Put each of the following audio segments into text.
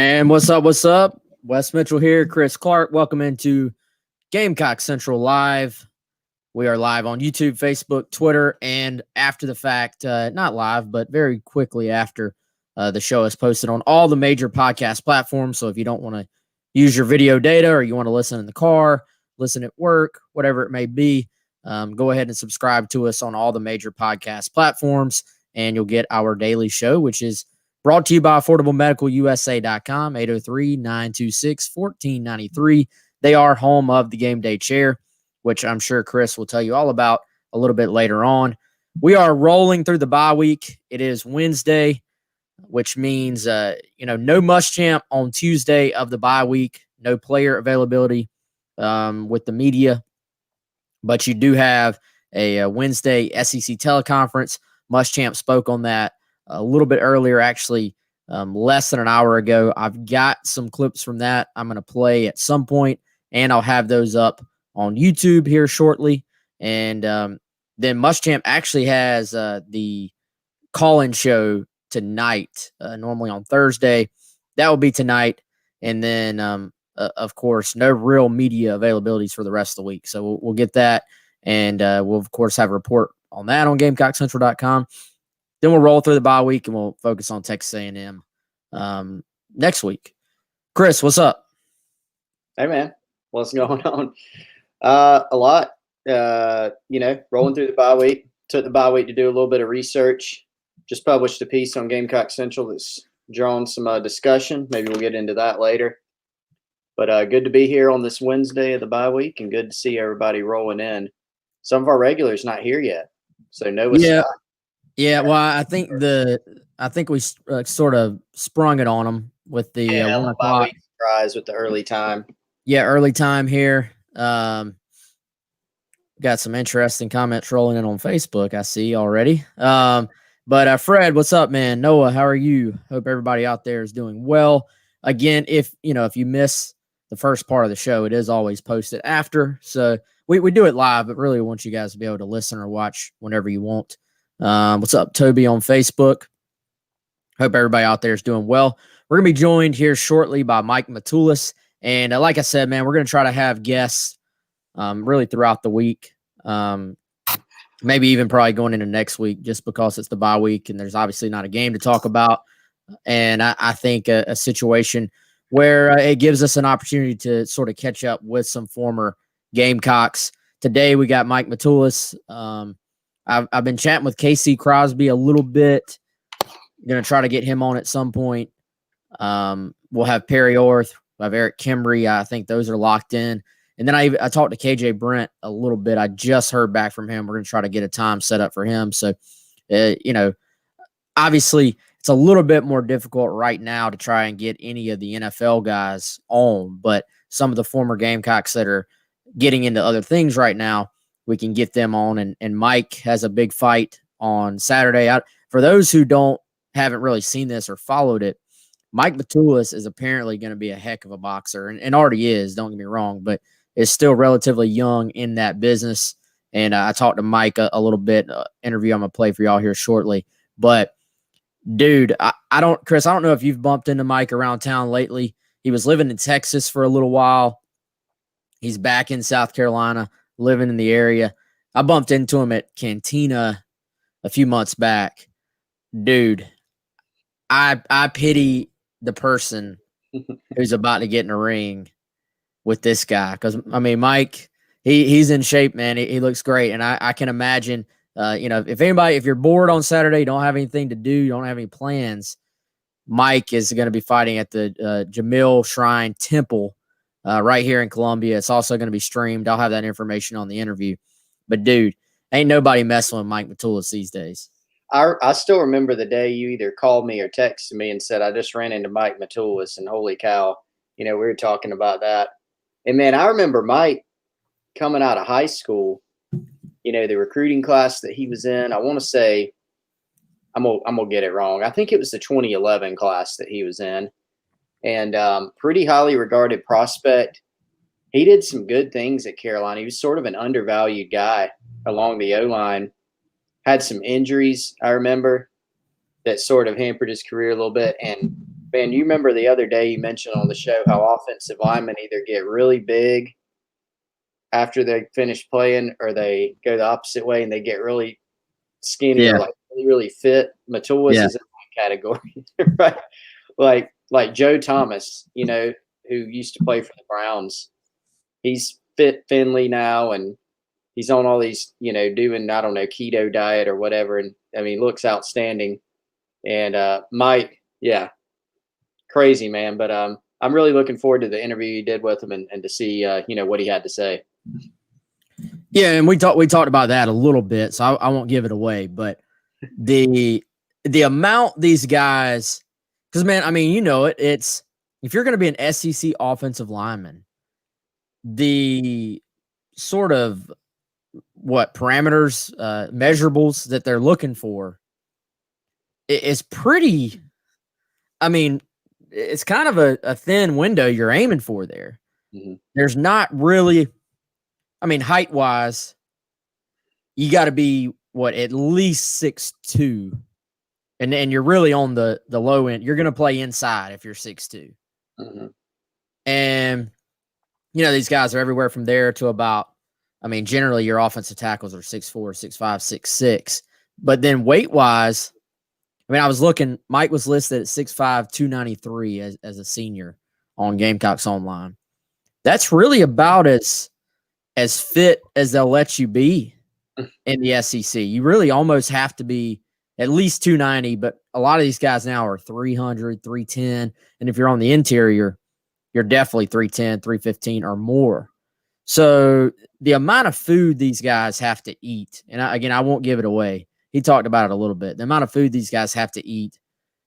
And what's up? What's up? Wes Mitchell here, Chris Clark. Welcome into Gamecock Central Live. We are live on YouTube, Facebook, Twitter, and after the fact, not live, but very quickly after the show is posted on all the major podcast platforms. So if you don't want to use your video data or you want to listen in the car, listen at work, whatever it may be, go ahead and subscribe to us on all the major podcast platforms, and you'll get our daily show, which is brought to you by AffordableMedicalUSA.com, 803-926-1493. They are home of the Game Day Chair, which I'm sure Chris will tell you all about a little bit later on. We are rolling through the bye week. It is Wednesday, which means, no Muschamp on Tuesday of the bye week, no player availability with the media, but you do have a Wednesday SEC teleconference. Muschamp spoke on that a little bit earlier, actually less than an hour ago. I've got some clips from that I'm going to play at some point, and I'll have those up on YouTube here shortly. And then Muschamp actually has the call-in show tonight, normally on Thursday. That will be tonight. And then, of course, no real media availabilities for the rest of the week. So we'll get that, and we'll, of course, have a report on that on GamecockCentral.com. Then we'll roll through the bye week, and we'll focus on Texas A&M next week. Chris, what's up? Hey, man. What's going on? A lot. Rolling through the bye week. Took the bye week to do a little bit of research. Just published a piece on Gamecock Central that's drawn some discussion. Maybe we'll get into that later. But good to be here on this Wednesday of the bye week, and good to see everybody rolling in. Some of our regulars not here yet, so no. Yeah, well, I think we sort of sprung it on them with the 1 o'clock surprise with the early time. Yeah, early time here. Got some interesting comments rolling in on Facebook, I see already. But Fred, what's up, man? Noah, how are you? Hope everybody out there is doing well. Again, if you miss the first part of the show, it is always posted after. So we do it live, but really want you guys to be able to listen or watch whenever you want. What's up, Toby, on Facebook? Hope everybody out there is doing well. We're going to be joined here shortly by Mike Matulis. And like I said, man, we're going to try to have guests really throughout the week, maybe even probably going into next week, just because it's the bye week and there's obviously not a game to talk about. And I think a situation where it gives us an opportunity to sort of catch up with some former Gamecocks. Today we got Mike Matulis. I've been chatting with Casey Crosby a little bit. Going to try to get him on at some point. We'll have Perry Orth. We'll have Eric Kimbrey. I think those are locked in. And then I talked to KJ Brent a little bit. I just heard back from him. We're going to try to get a time set up for him. So, obviously it's a little bit more difficult right now to try and get any of the NFL guys on, but some of the former Gamecocks that are getting into other things right now, we can get them on. And Mike has a big fight on Saturday. For those who haven't really seen this or followed it, Mike Matulis is apparently going to be a heck of a boxer, and already is, don't get me wrong, but is still relatively young in that business. And I talked to Mike a little bit, interview I'm going to play for y'all here shortly. But, dude, Chris, I don't know if you've bumped into Mike around town lately. He was living in Texas for a little while. He's back in South Carolina, living in the area. I bumped into him at Cantina a few months back. Dude, I pity the person who's about to get in a ring with this guy. Because, I mean, Mike, he's in shape, man. He looks great. And I can imagine, if you're bored on Saturday, you don't have anything to do, you don't have any plans, Mike is going to be fighting at the Jamil Shrine Temple right here in Columbia. It's also going to be streamed. I'll have that information on the interview. But, dude, ain't nobody messing with Mike Matulis these days. I still remember the day you either called me or texted me and said, I just ran into Mike Matulis, and holy cow, we were talking about that. And, man, I remember Mike coming out of high school, the recruiting class that he was in. I want to say, I'm gonna get it wrong. I think it was the 2011 class that he was in. And pretty highly regarded prospect. He did some good things at Carolina. He was sort of an undervalued guy along the O-line. Had some injuries, I remember, that sort of hampered his career a little bit. Man, you remember the other day you mentioned on the show how offensive linemen either get really big after they finish playing, or they go the opposite way and they get really skinny Yeah. or like really, really fit. Matulis Yeah. is in that category, right? Like Joe Thomas, who used to play for the Browns. He's fit Finley now, and he's on all these, doing, I don't know, keto diet or whatever. And I mean, looks outstanding. And Mike, yeah, crazy, man. But I'm really looking forward to the interview you did with him, and to see, what he had to say. Yeah, and we talked about that a little bit, so I won't give it away. But the amount these guys, because man, I mean, it's if you're going to be an SEC offensive lineman, the sort of parameters, measurables that they're looking for is pretty. I mean, it's kind of a thin window you're aiming for there. Mm-hmm. There's not really. I mean, height wise, you got to be at least 6'2", and you're really on the low end. You're going to play inside if you're 6'2", Mm-hmm. and these guys are everywhere from there to about. I mean, generally your offensive tackles are 6'4", 6'5", 6'6", but then weight wise, I mean, I was looking. Mike was listed at 6'5", 293 as a senior on Gamecocks Online. That's really about as fit as they'll let you be in the SEC. You really almost have to be at least 290, but a lot of these guys now are 300, 310. And if you're on the interior, you're definitely 310, 315 or more. So the amount of food these guys have to eat, and I won't give it away. He talked about it a little bit. The amount of food these guys have to eat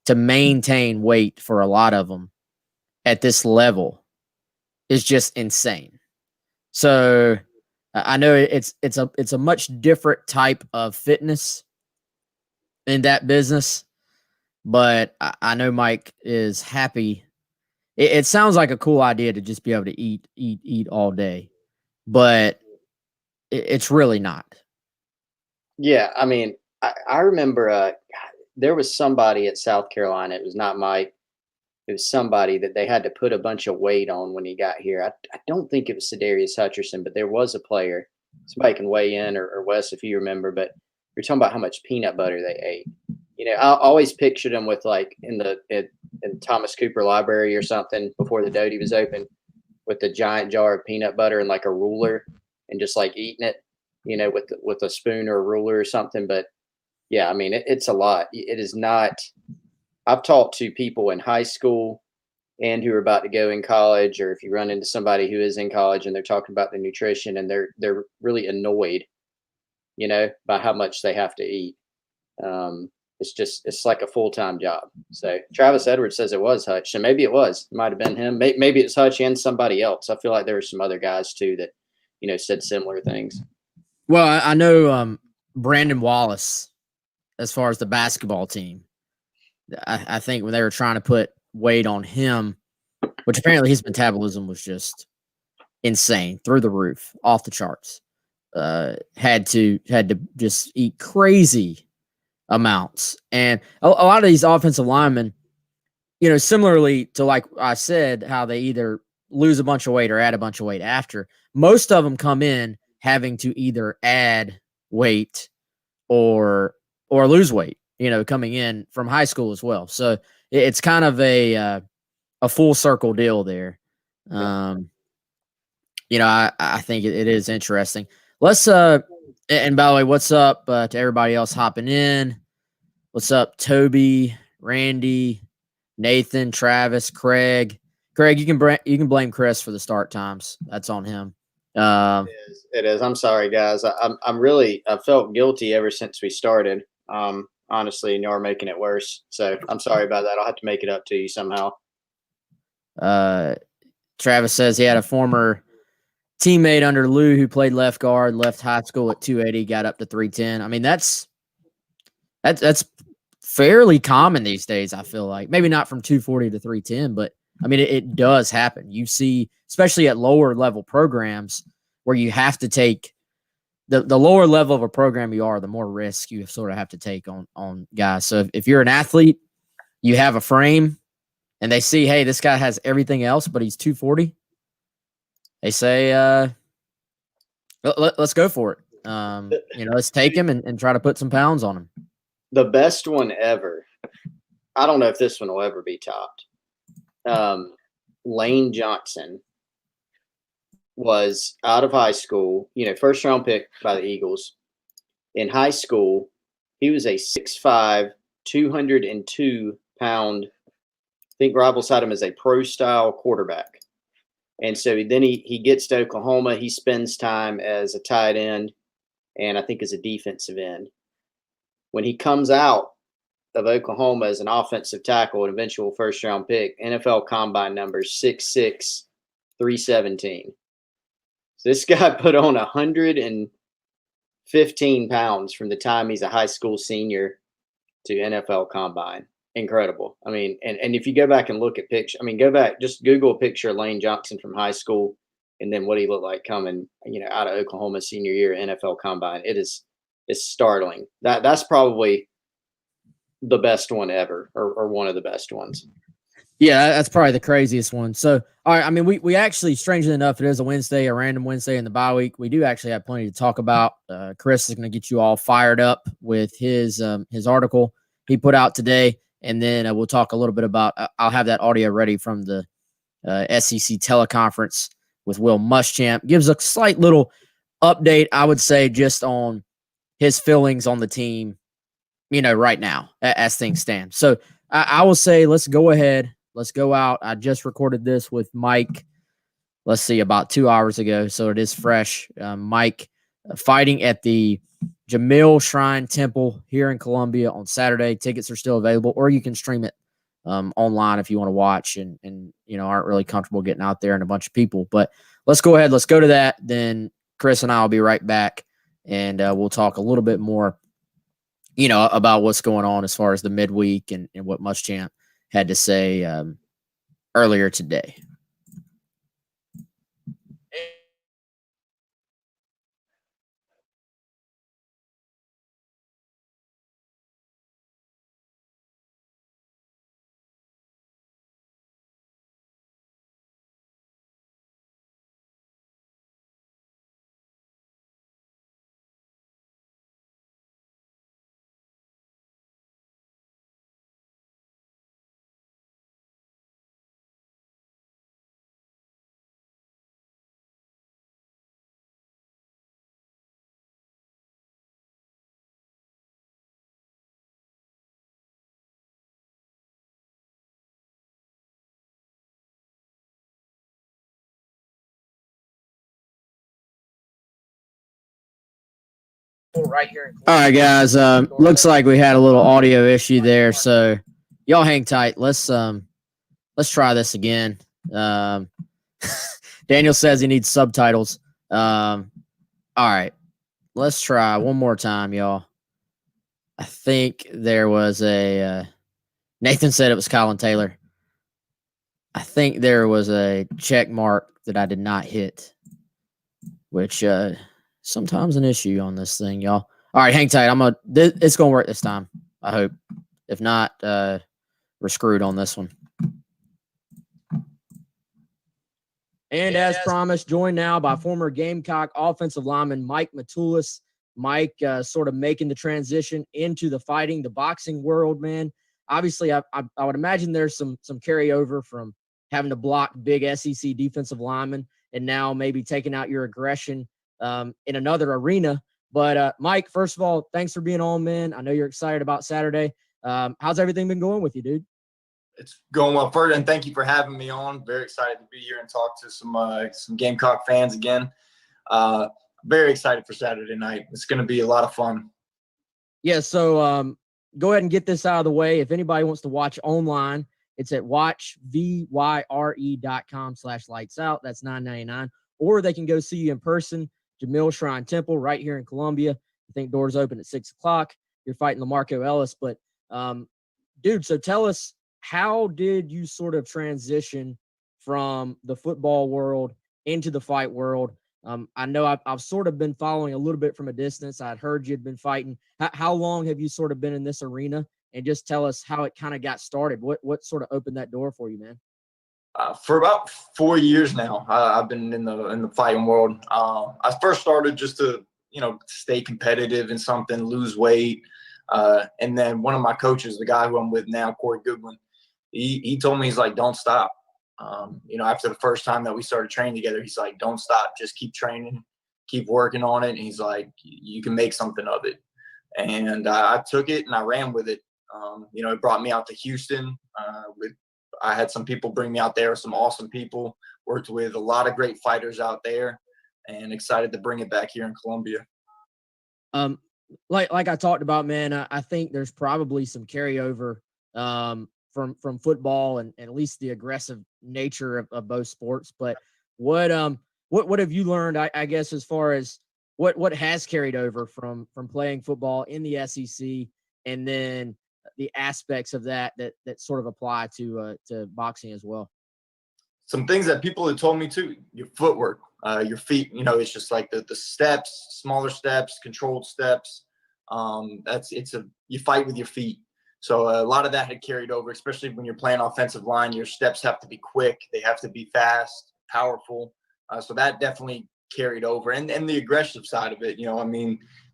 to maintain weight for a lot of them at this level is just insane. So I know it's a much different type of fitness in that business, but I know Mike is happy. It sounds like a cool idea to just be able to eat all day, but it's really not. Yeah, I mean, I remember there was somebody at South Carolina. It was not Mike. It was somebody that they had to put a bunch of weight on when he got here. I don't think it was Sedarius Hutcherson, but there was a player. Somebody can weigh in, or Wes, if you remember. But you're talking about how much peanut butter they ate. I always pictured them with like in Thomas Cooper Library or something before the Doty was open, with the giant jar of peanut butter and like a ruler, and just like eating it, with a spoon or a ruler or something. But yeah, I mean, it's a lot. It is not. I've talked to people in high school and who are about to go in college, or if you run into somebody who is in college and they're talking about their nutrition, and they're really annoyed, by how much they have to eat. It's like a full-time job. So Travis Edwards says it was Hutch, and maybe it was. It might have been him. Maybe it's Hutch and somebody else. I feel like there were some other guys too that, said similar things. Well, I know Brandon Wallace, as far as the basketball team. I think when they were trying to put weight on him, which apparently his metabolism was just insane, through the roof, off the charts. Had to just eat crazy amounts. And a lot of these offensive linemen, similarly to, like I said, how they either lose a bunch of weight or add a bunch of weight after, most of them come in having to either add weight or lose weight, coming in from high school as well. So it's kind of a full circle deal there. I think it is interesting. Let's and by the way, what's up to everybody else hopping in? What's up, Toby, Randy, Nathan, Travis, Craig? Craig, you can blame Chris for the start times. That's on him. It is. I'm sorry, guys. I felt guilty ever since we started. Honestly, and you're making it worse. So I'm sorry about that. I'll have to make it up to you somehow. Travis says he had a former teammate under Lou who played left guard, left high school at 280, got up to 310. I mean, that's fairly common these days, I feel like. Maybe not from 240 to 310, but I mean, it does happen. You see, especially at lower level programs where you have to take the lower level of a program you are, the more risk you sort of have to take on guys. So if you're an athlete, you have a frame, and they see, hey, this guy has everything else, but he's 240, they say, let's go for it. Let's take him and try to put some pounds on him. The best one ever. I don't know if this one will ever be topped. Lane Johnson was out of high school, first round pick by the Eagles. In high school, he was a 6'5", 202-pound, I think rivals had him as a pro-style quarterback. And so then he gets to Oklahoma. He spends time as a tight end and I think as a defensive end. When he comes out of Oklahoma as an offensive tackle, an eventual first-round pick, NFL Combine numbers 6'6", 317. So this guy put on 115 pounds from the time he's a high school senior to NFL Combine. Incredible. I mean, and if you go back and look at picture, go back, just Google a picture of Lane Johnson from high school and then what he looked like coming, out of Oklahoma senior year NFL Combine. It's startling. That's probably the best one ever, or one of the best ones. Yeah, that's probably the craziest one. So, all right, we actually, strangely enough, it is a random Wednesday in the bye week. We do actually have plenty to talk about. Chris is going to get you all fired up with his article he put out today. And then we'll talk a little bit about, I'll have that audio ready from the SEC teleconference with Will Muschamp. Gives a slight little update, I would say, just on his feelings on the team, right now as things stand. So I will say, let's go ahead. Let's go out. I just recorded this with Mike, let's see, about 2 hours ago. So it is fresh. Mike fighting at the Jamil Shrine Temple here in Columbia on Saturday. Tickets are still available, or you can stream it online if you want to watch and aren't really comfortable getting out there and a bunch of people. But let's go ahead. Let's go to that. Then Chris and I will be right back, and we'll talk a little bit more, about what's going on as far as the midweek and what Muschamp had to say earlier today. Right here. All right, guys. Looks like we had a little audio issue there, so y'all hang tight. Let's try this again. Daniel says he needs subtitles. All right, let's try one more time, y'all. I think there was a Nathan said it was Colin Taylor. I think there was a check mark that I did not hit, which sometimes an issue on this thing, y'all. All right, hang tight. It's gonna work this time, I hope. If not, we're screwed on this one. And as promised, joined now by former Gamecock offensive lineman Mike Matulis. Mike sort of making the transition into the boxing world, man. Obviously, I would imagine there's some carryover from having to block big SEC defensive linemen and now maybe taking out your aggression in another arena. But Mike, first of all, thanks for being on, man. I know you're excited about Saturday. How's everything been going with you, dude? It's going well, Ferd, and thank you for having me on. Very excited to be here and talk to some Gamecock fans again. Very excited for Saturday night. It's going to be a lot of fun. Yeah, so go ahead and get this out of the way. If anybody wants to watch online, it's at watchvyre.com/lightsout. That's $9.99. Or they can go see you in person, Jamil Shrine Temple, right here in Columbia. I think doors open at 6 o'clock. You're fighting LaMarco Ellis. But, dude, so tell us, how did you sort of transition from the football world into the fight world? I know I've sort of been following a little bit from a distance. I'd heard you'd been fighting. How long have you sort of been in this arena, and just tell us how it kind of got started. What sort of opened that door for you, man? For about 4 years now, I've been in the fighting world. I first started just to stay competitive in something, lose weight, and then one of my coaches, the guy who I'm with now, Corey Goodwin, he told me, he's like, don't stop. After the first time that we started training together, he's like, don't stop, just keep training, keep working on it. And he's like, you can make something of it. And I took it and I ran with it. It brought me out to Houston. I had some people bring me out there, some awesome people, worked with a lot of great fighters out there, and excited to bring it back here in Columbia. Like I talked about, man, I think there's probably some carryover from football and at least the aggressive nature of both sports. But what have you learned, I guess, as far as what has carried over from playing football in the SEC, and then the aspects of that sort of apply to boxing as well? Some things that people have told me too: your footwork, your feet. It's just like the steps, smaller steps, controlled steps. You fight with your feet. So a lot of that had carried over, especially when you're playing offensive line. Your steps have to be quick, they have to be fast, powerful. So that definitely carried over, and the aggressive side of it.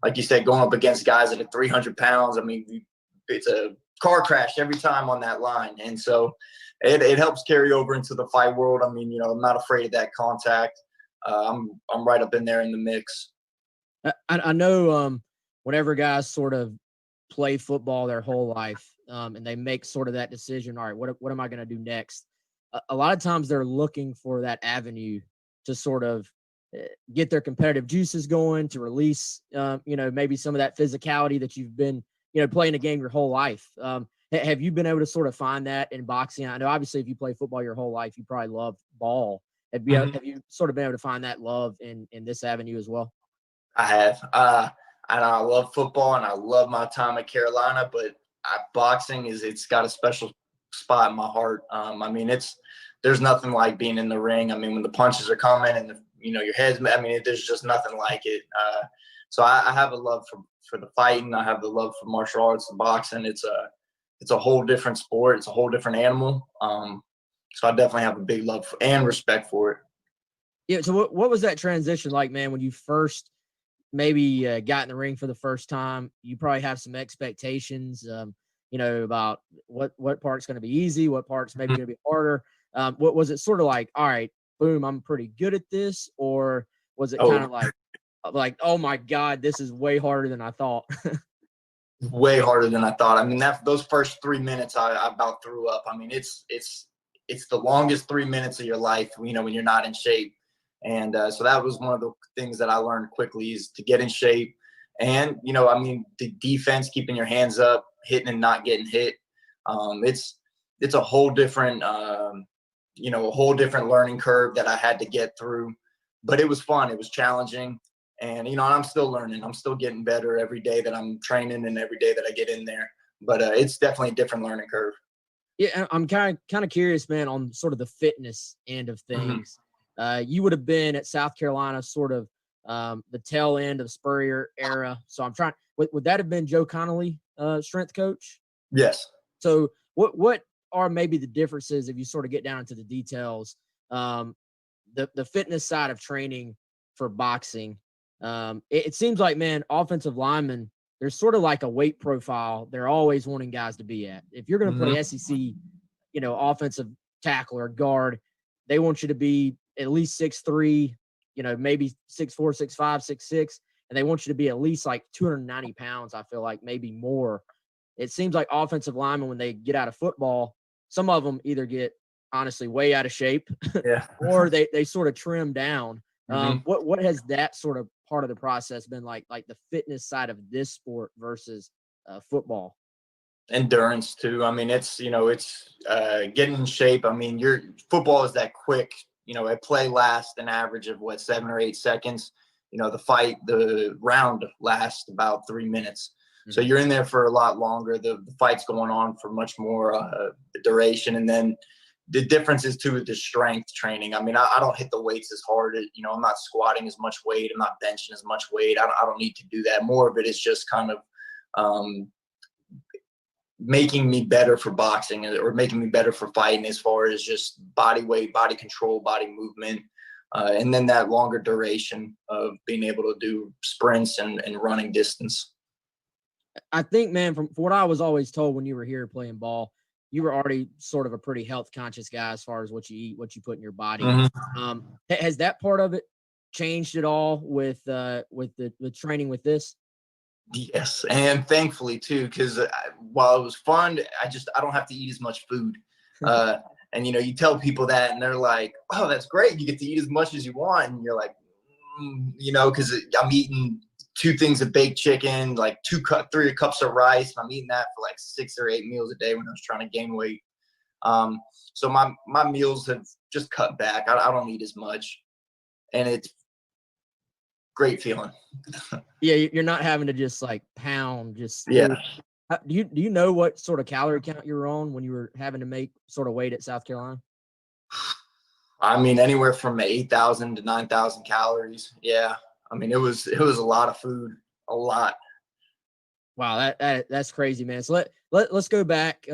Like you said, going up against guys that are 300 pounds. It's a car crash every time on that line. And so it helps carry over into the fight world. I'm not afraid of that contact. I'm right up in there in the mix. I know whenever guys sort of play football their whole life and they make sort of that decision, all right, what am I going to do next? A lot of times they're looking for that avenue to sort of get their competitive juices going, to release, maybe some of that physicality that you've been playing a game your whole life. Have you been able to sort of find that in boxing? I know obviously if you play football your whole life, you probably love ball. Have you sort of been able to find that love in this avenue as well? I have. And I love football and I love my time at Carolina, but boxing it's got a special spot in my heart. There's nothing like being in the ring. When the punches are coming and your head's, there's just nothing like it. So I have a love for the fighting. I have the love for martial arts and boxing. It's a whole different sport. It's a whole different animal. So I definitely have a big love and respect for it. Yeah. So what was that transition like, man, when you first maybe got in the ring for the first time? You probably have some expectations, about what part's going to be easy, what part's maybe going to be harder. What was it sort of like, all right, boom, I'm pretty good at this? Or was it kind of like, oh my God, this is way harder than I thought? Way harder than I thought. Those first 3 minutes, I about threw up. It's the longest 3 minutes of your life, when you're not in shape. And so that was one of the things that I learned quickly, is to get in shape. And, the defense, keeping your hands up, hitting and not getting hit. It's a whole different, a whole different learning curve that I had to get through. But it was fun. It was challenging. And, I'm still learning. I'm still getting better every day that I'm training and every day that I get in there. But it's definitely a different learning curve. Yeah, I'm kind of curious, man, on sort of the fitness end of things. You would have been at South Carolina sort of the tail end of the Spurrier era. So I'm trying, would that have been Joe Connolly, strength coach? Yes. So what are maybe the differences if you sort of get down into the details? The fitness side of training for boxing. It seems like, man, offensive linemen, there's sort of like a weight profile they're always wanting guys to be at. If you're going to play SEC, offensive tackle or guard, they want you to be at least 6'3", maybe 6'4", 6'5", 6'6", and they want you to be at least like 290 pounds. I feel like maybe more. It seems like offensive linemen, when they get out of football, some of them either get honestly way out of shape, or they sort of trim down. What has that sort of part of the process been like the fitness side of this sport versus football? Endurance too. It's getting in shape. Your football is that quick. A play lasts an average of 7 or 8 seconds. The round lasts about 3 minutes. So you're in there for a lot longer. The fight's going on for much more duration. And then the difference is too with the strength training. I don't hit the weights as hard. I'm not squatting as much weight. I'm not benching as much weight. I don't need to do that. More of it is just kind of making me better for boxing or making me better for fighting as far as just body weight, body control, body movement. And then that longer duration of being able to do sprints and running distance. I think, man, from what I was always told when you were here playing ball, you were already sort of a pretty health conscious guy as far as what you eat, what you put in your body. Mm-hmm. Has that part of it changed at all with the training with this? Yes, and thankfully too, because while it was fun, I don't have to eat as much food. And you tell people that, and they're like, "Oh, that's great! You get to eat as much as you want." And you're like, because I'm eating 2 things of baked chicken, like 3 cups of rice, and I'm eating that for like 6 or 8 meals a day when I was trying to gain weight. So my meals have just cut back. I don't eat as much, and it's great feeling. Yeah, you're not having to just like pound. Yeah. Do you know what sort of calorie count you were on when you were having to make sort of weight at South Carolina? I mean, anywhere from 8,000 to 9,000 calories. Yeah. I mean, it was a lot of food, a lot. Wow, that's crazy, man. So let's go back.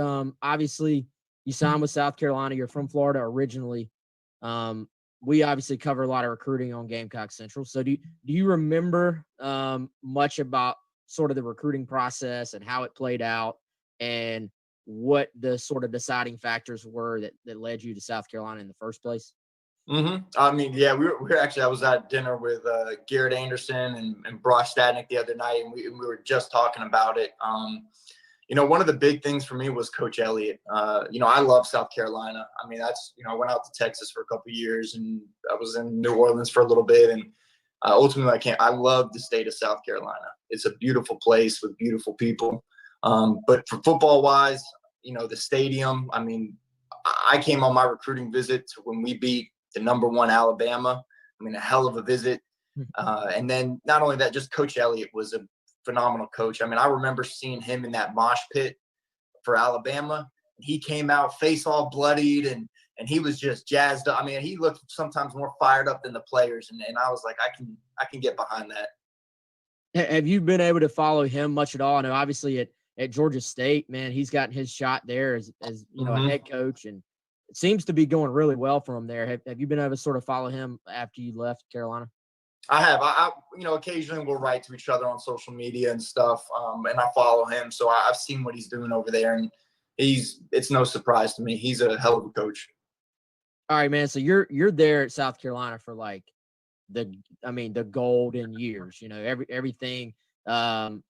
Obviously, you signed with South Carolina. You're from Florida originally. We obviously cover a lot of recruiting on Gamecock Central. So do you remember much about sort of the recruiting process and how it played out, and what the sort of deciding factors were that led you to South Carolina in the first place? Mm-hmm. I mean, yeah, we were actually, I was at dinner with Garrett Anderson and Brock Stadnick the other night, and we were just talking about it. One of the big things for me was Coach Elliott. I love South Carolina. I mean, I went out to Texas for a couple of years, and I was in New Orleans for a little bit. And ultimately, I love the state of South Carolina. It's a beautiful place with beautiful people. But for football wise, the stadium, I mean, I came on my recruiting visit to when we beat the #1 Alabama. I mean, a hell of a visit. And then not only that, just Coach Elliott was a phenomenal coach. I mean, I remember seeing him in that mosh pit for Alabama. He came out face all bloodied and he was just jazzed up. I mean, he looked sometimes more fired up than the players. And I was like, I can get behind that. Have you been able to follow him much at all? I know obviously at Georgia State, man, he's gotten his shot there as a head coach, and it seems to be going really well for him there. Have you been able to sort of follow him after you left Carolina? I have. I occasionally we'll write to each other on social media and stuff, and I follow him. So I've seen what he's doing over there, and it's no surprise to me. He's a hell of a coach. All right, man. So you're there at South Carolina for like the golden years. Everything going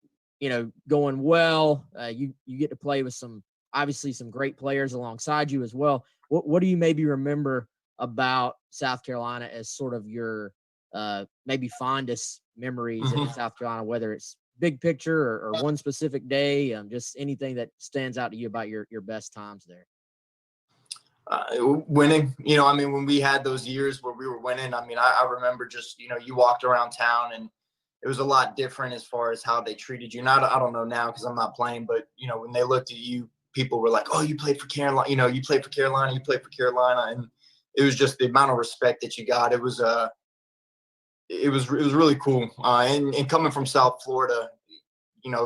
well. You get to play with some great players alongside you as well. What do you maybe remember about South Carolina as sort of your maybe fondest memories in South Carolina, whether it's big picture or one specific day, just anything that stands out to you about your best times there? Winning, when we had those years where we were winning, I remember just, you walked around town and it was a lot different as far as how they treated you. Now, I don't know now because I'm not playing, but, when they looked at you, people were like, oh, you played for Carolina, you played for Carolina. And it was just the amount of respect that you got. It was really cool. And coming from South Florida,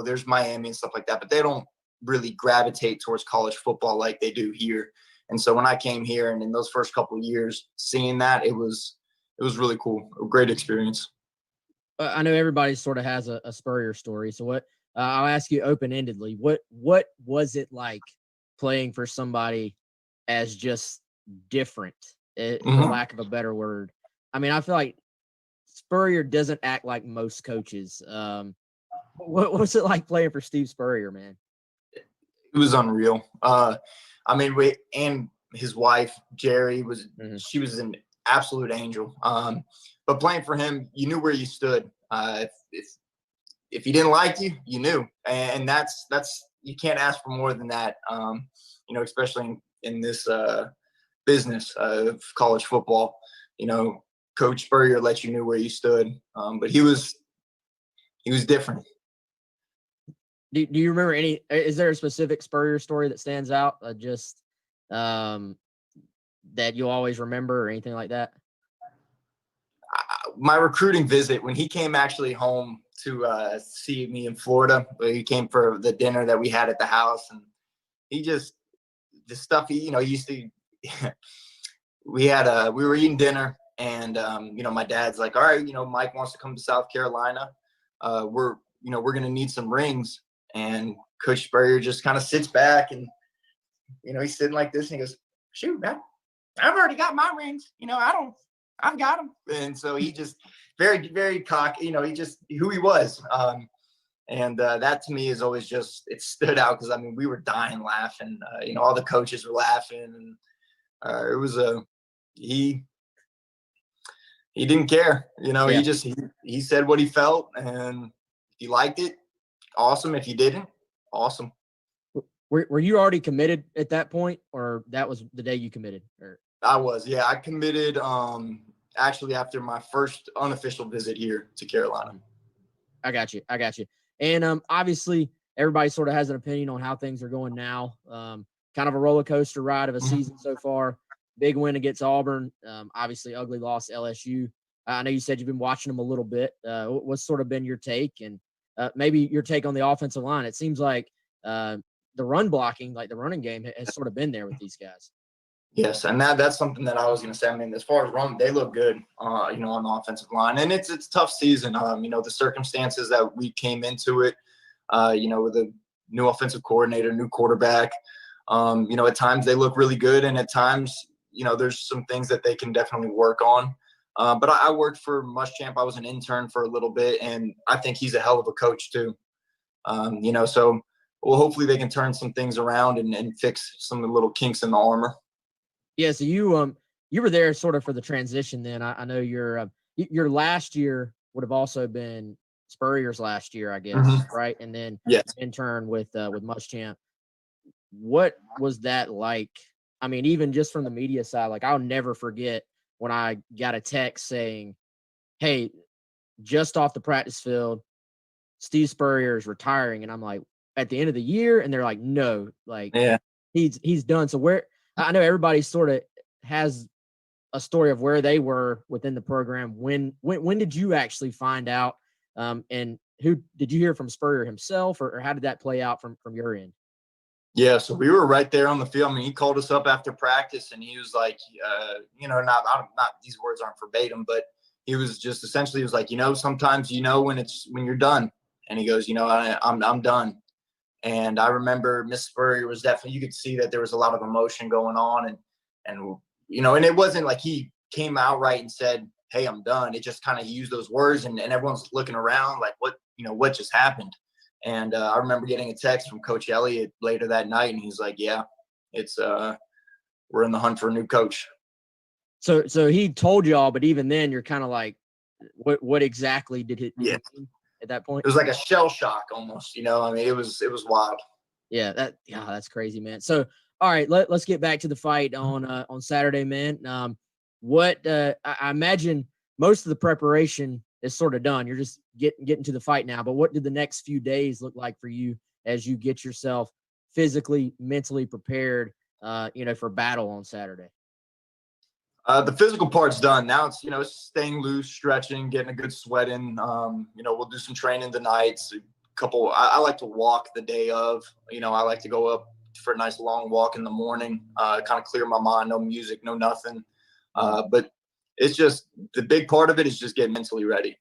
there's Miami and stuff like that, but they don't really gravitate towards college football like they do here. And so when I came here and in those first couple of years, seeing that, it was really cool. A great experience. I know everybody sort of has a Spurrier story. So I'll ask you open-endedly, what was it like playing for somebody as just different, for lack of a better word? I mean, I feel like Spurrier doesn't act like most coaches. What was it like playing for Steve Spurrier, man? It was unreal. And his wife, Jerry, she was an absolute angel. But playing for him, you knew where you stood. If he didn't like you, you knew. And that's you can't ask for more than that, especially in this business of college football. Coach Spurrier let you know where you stood. But he was different. Do you remember is there a specific Spurrier story that stands out, that you'll always remember or anything like that? My recruiting visit, when he came actually home to see me in Florida, he came for the dinner that we had at the house. And, just the stuff he used to. we were eating dinner, and my dad's like, all right, Mike wants to come to South Carolina. We're gonna need some rings. And Coach Spurrier just kind of sits back, and he's sitting like this, and he goes, shoot, man, I've already got my rings. I've got them. And so he just very, very cocky, he just who he was. And that to me is always just, it stood out because, we were dying laughing. All the coaches were laughing. And it was he didn't care. He said what he felt, and if he liked it, awesome. If you didn't, awesome. Were you already committed at that point, or that was the day you committed? Or I was, yeah. I committed actually after my first unofficial visit here to Carolina. I got you. And obviously, everybody sort of has an opinion on how things are going now. Kind of a roller coaster ride of a season so far. Big win against Auburn. Obviously, ugly loss to LSU. I know you said you've been watching them a little bit. What's sort of been your take, and maybe your take on the offensive line? It seems like the run blocking, like the running game, has sort of been there with these guys. Yes, and that's something that I was going to say. As far as run, they look good, on the offensive line, and it's a tough season. The circumstances that we came into it, with a new offensive coordinator, new quarterback. At times they look really good, and at times, there's some things that they can definitely work on. But I worked for Muschamp. I was an intern for a little bit, and I think he's a hell of a coach too. So well, hopefully they can turn some things around and fix some of the little kinks in the armor. Yeah, so you were there sort of for the transition. Then I know your last year would have also been Spurrier's last year, I guess, right? And then intern with Muschamp. What was that like? Even just from the media side, like I'll never forget when I got a text saying, "Hey, just off the practice field, Steve Spurrier is retiring," and I'm like, at the end of the year, and they're like, "No, like he's done." So where? I know everybody sort of has a story of where they were within the program. When did you actually find out? And who did you hear from Spurrier himself, or how did that play out from your end? Yeah, so we were right there on the field. He called us up after practice, and he was like, not these words aren't verbatim, but he was just essentially, he was like, sometimes when you're done. And he goes, I'm done. And I remember Miss Spurrier was definitely, you could see that there was a lot of emotion going on, and it wasn't like he came out right and said, "Hey, I'm done." It just kind of, he used those words, and everyone's looking around like, what just happened? And I remember getting a text from Coach Elliott later that night, and he's like, "Yeah, it's we're in the hunt for a new coach." So he told y'all, but even then, you're kind of like, what exactly did it mean at that point? It was like a shell shock almost. It was wild. Yeah, that's crazy, man. So all right, let's get back to the fight on Saturday, man. I imagine most of the preparation is sort of done. You're just getting to the fight now. But what did the next few days look like for you as you get yourself physically, mentally prepared, for battle on Saturday? The physical part's done. Now it's, staying loose, stretching, getting a good sweat in. We'll do some training tonight. I like to walk the day of. I like to go up for a nice long walk in the morning, kind of clear my mind, no music, no nothing. But it's just, the big part of it is just getting mentally ready.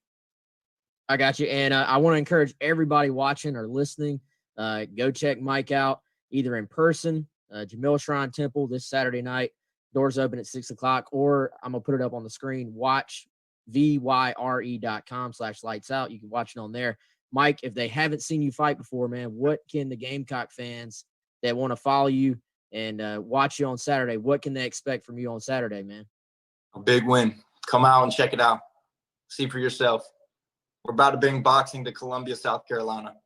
I got you. And I want to encourage everybody watching or listening, go check Mike out either in person, Jamil Shrine Temple this Saturday night. Doors open at 6:00, or I'm going to put it up on the screen. Watch vyre.com/lights out. You can watch it on there. Mike, if they haven't seen you fight before, man, what can the Gamecock fans that want to follow you and watch you on Saturday, what can they expect from you on Saturday, man? A big win. Come out and check it out. See for yourself. We're about to bring boxing to Columbia, South Carolina.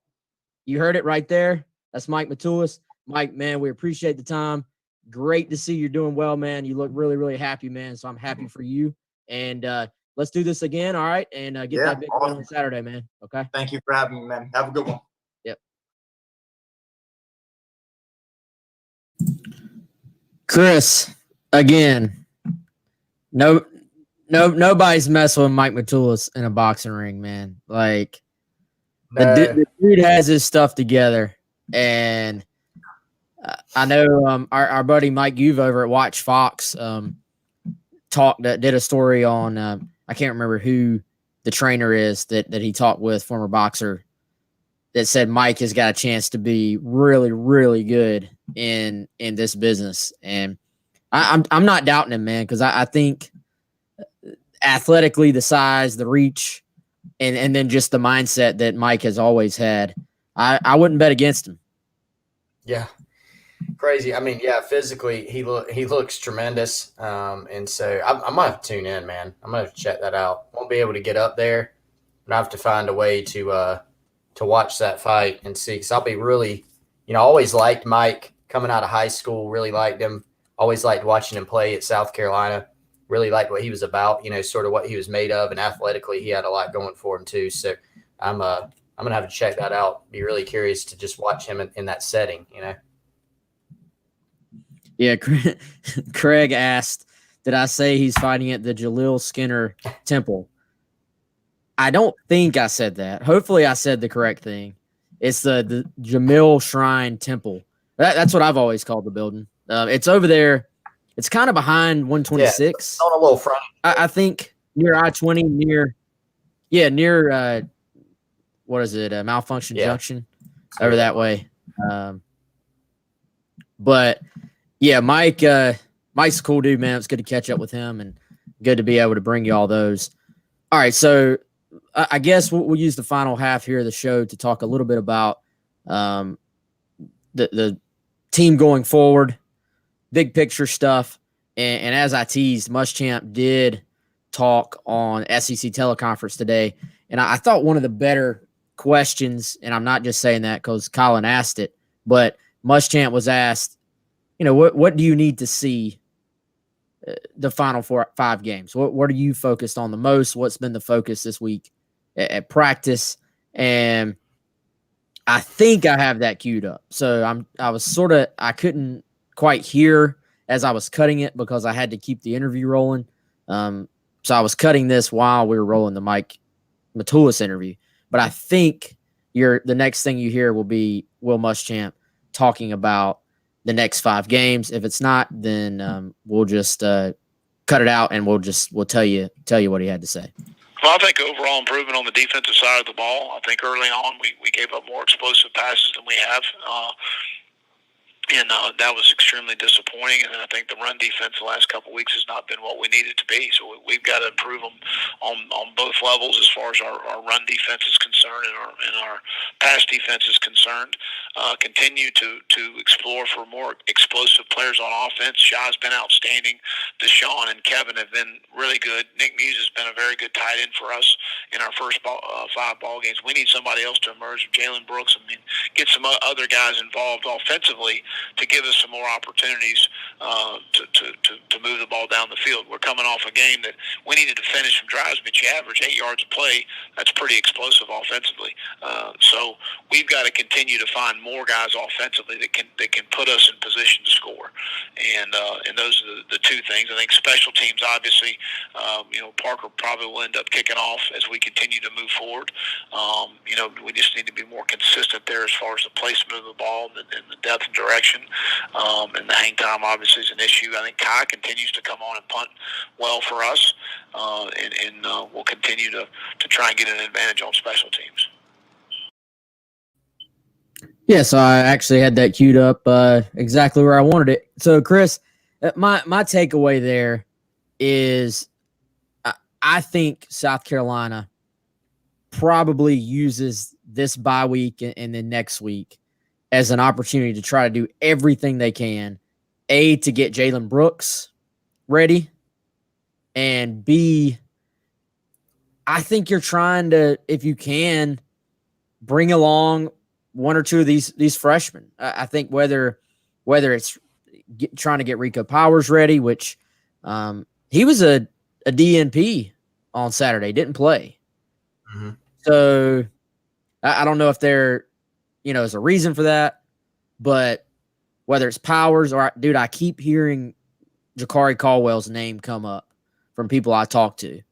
You heard it right there. That's Mike Matulis. Mike, man, we appreciate the time. Great to see you're doing well, man. You look really, really happy, man. So I'm happy for you. And let's do this again, all right? And get that big win on Saturday, man. Okay? Thank you for having me, man. Have a good one. Yep. Chris, again, nobody's messing with Mike Matulis in a boxing ring, man. Like, the dude has his stuff together, and I know our buddy Mike Youve over at Watch Fox did a story on I can't remember who the trainer is that he talked with, former boxer, that said Mike has got a chance to be really, really good in this business. And I'm not doubting him, man, because I think athletically, the size, the reach, and then just the mindset that Mike has always had, I wouldn't bet against him. Yeah. Crazy. I mean, yeah, physically he looks tremendous. And so I'm gonna have to tune in, man. I'm gonna have to check that out. Won't be able to get up there, but I have to find a way to watch that fight and see. Because I'll be really, always liked Mike coming out of high school. Really liked him. Always liked watching him play at South Carolina. Really liked what he was about. Sort of what he was made of, and athletically he had a lot going for him too. So I'm gonna have to check that out. Be really curious to just watch him in that setting. Yeah, Craig asked, did I say he's fighting at the Jaleel Skinner Temple? I don't think I said that. Hopefully I said the correct thing. It's the Jamil Shrine Temple. That's what I've always called the building. It's over there. It's kind of behind 126. On a little front. I think near I-20, near what is it? Malfunction Junction over that way. But yeah, Mike's a cool dude, man. It's good to catch up with him and good to be able to bring you all those. All right, so I guess we'll use the final half here of the show to talk a little bit about the team going forward, big picture stuff. And as I teased, Muschamp did talk on SEC teleconference today. And I thought one of the better questions, and I'm not just saying that because Colin asked it, but Muschamp was asked, what do you need to see the final 5 games? What are you focused on the most? What's been the focus this week at practice? And I think I have that queued up. So I couldn't quite hear as I was cutting it because I had to keep the interview rolling. So I was cutting this while we were rolling the Mike Matulis interview. But I think the next thing you hear will be Will Muschamp talking about the next 5 games. If it's not, then we'll just cut it out and we'll tell you what he had to say. Well, I think overall improvement on the defensive side of the ball. I think early on we gave up more explosive passes than we have. And that was extremely disappointing. And I think the run defense the last couple of weeks has not been what we need it to be. So we've got to improve them on both levels as far as our run defense is concerned and our pass defense is concerned. Continue to explore for more explosive players on offense. Shai's been outstanding. Deshaun and Kevin have been really good. Nick Muse has been a very good tight end for us in our first 5 ball games. We need somebody else to emerge. Jalen Brooks, get some other guys involved offensively to give us some more opportunities to move the ball down the field. We're coming off a game that we needed to finish some drives, but you average 8 yards a play. That's pretty explosive offensively. So we've got to continue to find more guys offensively that can put us in position to score. And those are the 2 things. I think special teams, obviously, Parker probably will end up kicking off as we continue to move forward. We just need to be more consistent there as far as the placement of the ball and the depth and direction. And the hang time obviously is an issue. I think Kai continues to come on and punt well for us, and we'll continue to try and get an advantage on special teams. Yeah, so I actually had that queued up exactly where I wanted it. So, Chris, my takeaway there is I think South Carolina probably uses this bye week and then next week as an opportunity to try to do everything they can, A, to get Jalen Brooks ready, and B, I think you're trying to, if you can, bring along 1 or 2 of these freshmen. I think whether it's trying to get Rico Powers ready, which he was a DNP on Saturday, didn't play. Mm-hmm. So I don't know if there, is a reason for that, but whether it's Powers or, dude, I keep hearing Jakari Caldwell's name come up from people I talk to,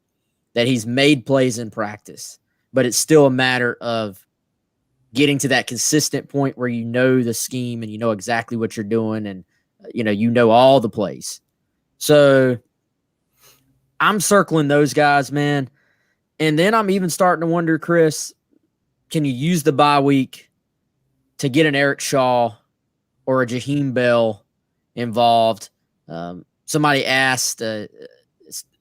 that he's made plays in practice, but it's still a matter of getting to that consistent point where you know the scheme and you know exactly what you're doing and, you know all the plays. So I'm circling those guys, man. And then I'm even starting to wonder, Chris, can you use the bye week to get an Eric Shaw or a Jaheim Bell involved? Somebody asked,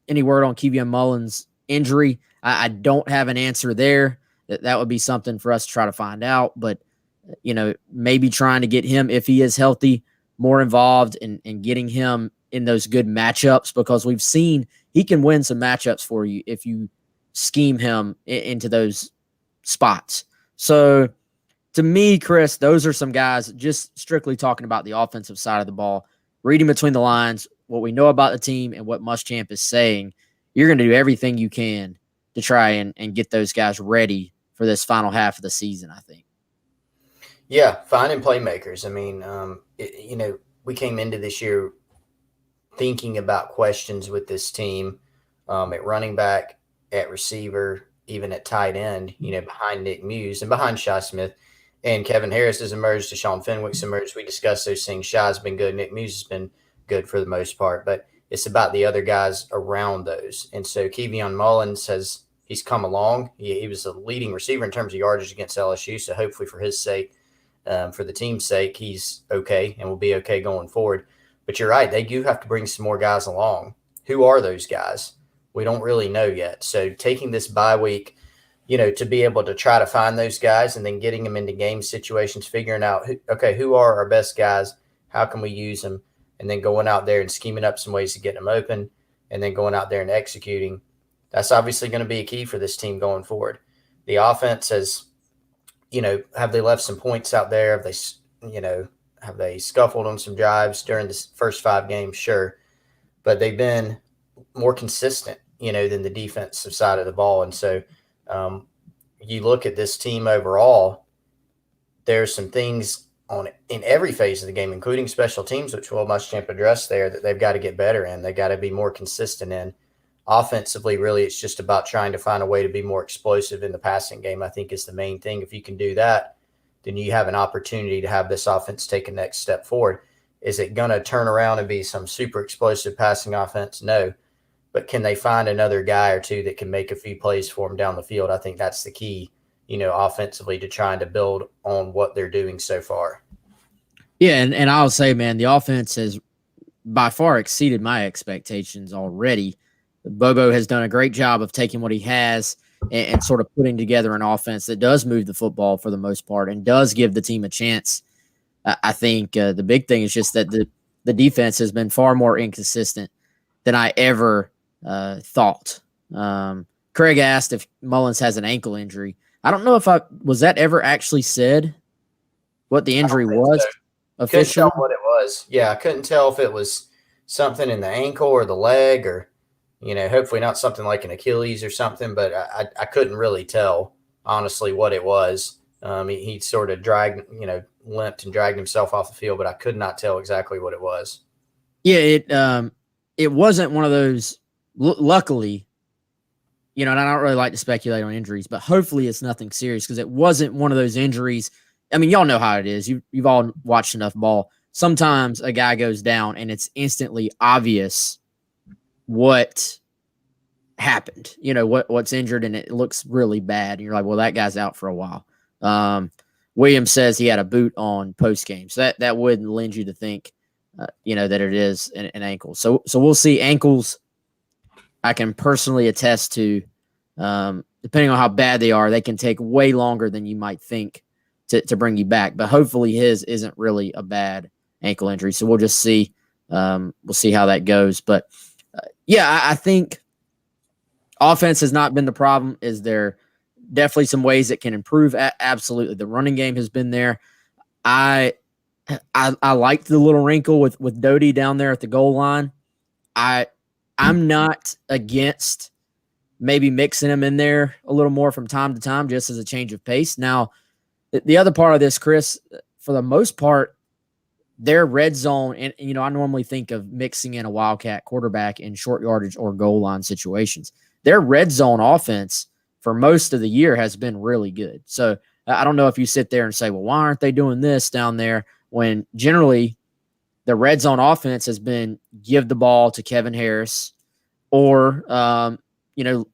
any word on Kevion Mullins' injury? I don't have an answer there. That would be something for us to try to find out. But, maybe trying to get him, if he is healthy, more involved and getting him in those good matchups, because we've seen he can win some matchups for you if you scheme him into those spots. So to me, Chris, those are some guys, just strictly talking about the offensive side of the ball, reading between the lines, what we know about the team and what Muschamp is saying. You're going to do everything you can to try and get those guys ready for this final half of the season, I think. Yeah, finding playmakers. I mean, we came into this year thinking about questions with this team at running back, at receiver, even at tight end, behind Nick Muse and behind Shi Smith. And Kevin Harris has emerged, Deshaun Fenwick's emerged. We discussed those things. Shi's been good. Nick Muse has been good for the most part. But it's about the other guys around those. And so Kevion Mullins he's come along. He was the leading receiver in terms of yardage against LSU. So hopefully for his sake, for the team's sake, he's okay and will be okay going forward. But you're right. They do have to bring some more guys along. Who are those guys? We don't really know yet. So taking this bye week, to be able to try to find those guys and then getting them into game situations, figuring out, who are our best guys? How can we use them? And then going out there and scheming up some ways to get them open and then going out there and executing. That's obviously going to be a key for this team going forward. The offense has, have they left some points out there? Have they scuffled on some drives during the first 5 games? Sure. But they've been more consistent, than the defensive side of the ball. And so you look at this team overall, there's some things in every phase of the game, including special teams, which Will Muschamp addressed there, that they've got to get better in. They've got to be more consistent in. Offensively, really, it's just about trying to find a way to be more explosive in the passing game, I think, is the main thing. If you can do that, then you have an opportunity to have this offense take a next step forward. Is it going to turn around and be some super explosive passing offense? No. But can they find another guy or two that can make a few plays for them down the field? I think that's the key, offensively, to trying to build on what they're doing so far. Yeah, and I'll say, man, the offense has by far exceeded my expectations already. Bobo has done a great job of taking what he has and sort of putting together an offense that does move the football for the most part and does give the team a chance. I think the big thing is just that the defense has been far more inconsistent than I ever thought. Craig asked if Mullins has an ankle injury. I don't know if was that ever actually said, what the injury was so. officially? Couldn't tell what it was. Yeah, I couldn't tell if it was something in the ankle or the leg or, hopefully not something like an Achilles or something, but I couldn't really tell, honestly, what it was. He sort of limped and dragged himself off the field, but I could not tell exactly what it was. Yeah, it wasn't one of those, luckily, and I don't really like to speculate on injuries, but hopefully it's nothing serious because it wasn't one of those injuries. I mean, y'all know how it is. You've all watched enough ball. Sometimes a guy goes down and it's instantly obvious what happened, what's injured, and it looks really bad. And you're like, well, that guy's out for a while. Williams says he had a boot on post game. So that wouldn't lend you to think, that it is an ankle. So we'll see. Ankles, I can personally attest to, depending on how bad they are, they can take way longer than you might think to bring you back. But hopefully his isn't really a bad ankle injury. So we'll just see. We'll see how that goes. But I think offense has not been the problem. Is there definitely some ways it can improve? Absolutely. The running game has been there. I liked the little wrinkle with Doty down there at the goal line. I'm not against maybe mixing him in there a little more from time to time just as a change of pace. Now, the other part of this, Chris, for the most part, their red zone, and I normally think of mixing in a Wildcat quarterback in short yardage or goal line situations. Their red zone offense for most of the year has been really good. So I don't know if you sit there and say, well, why aren't they doing this down there, when generally the red zone offense has been give the ball to Kevin Harris, or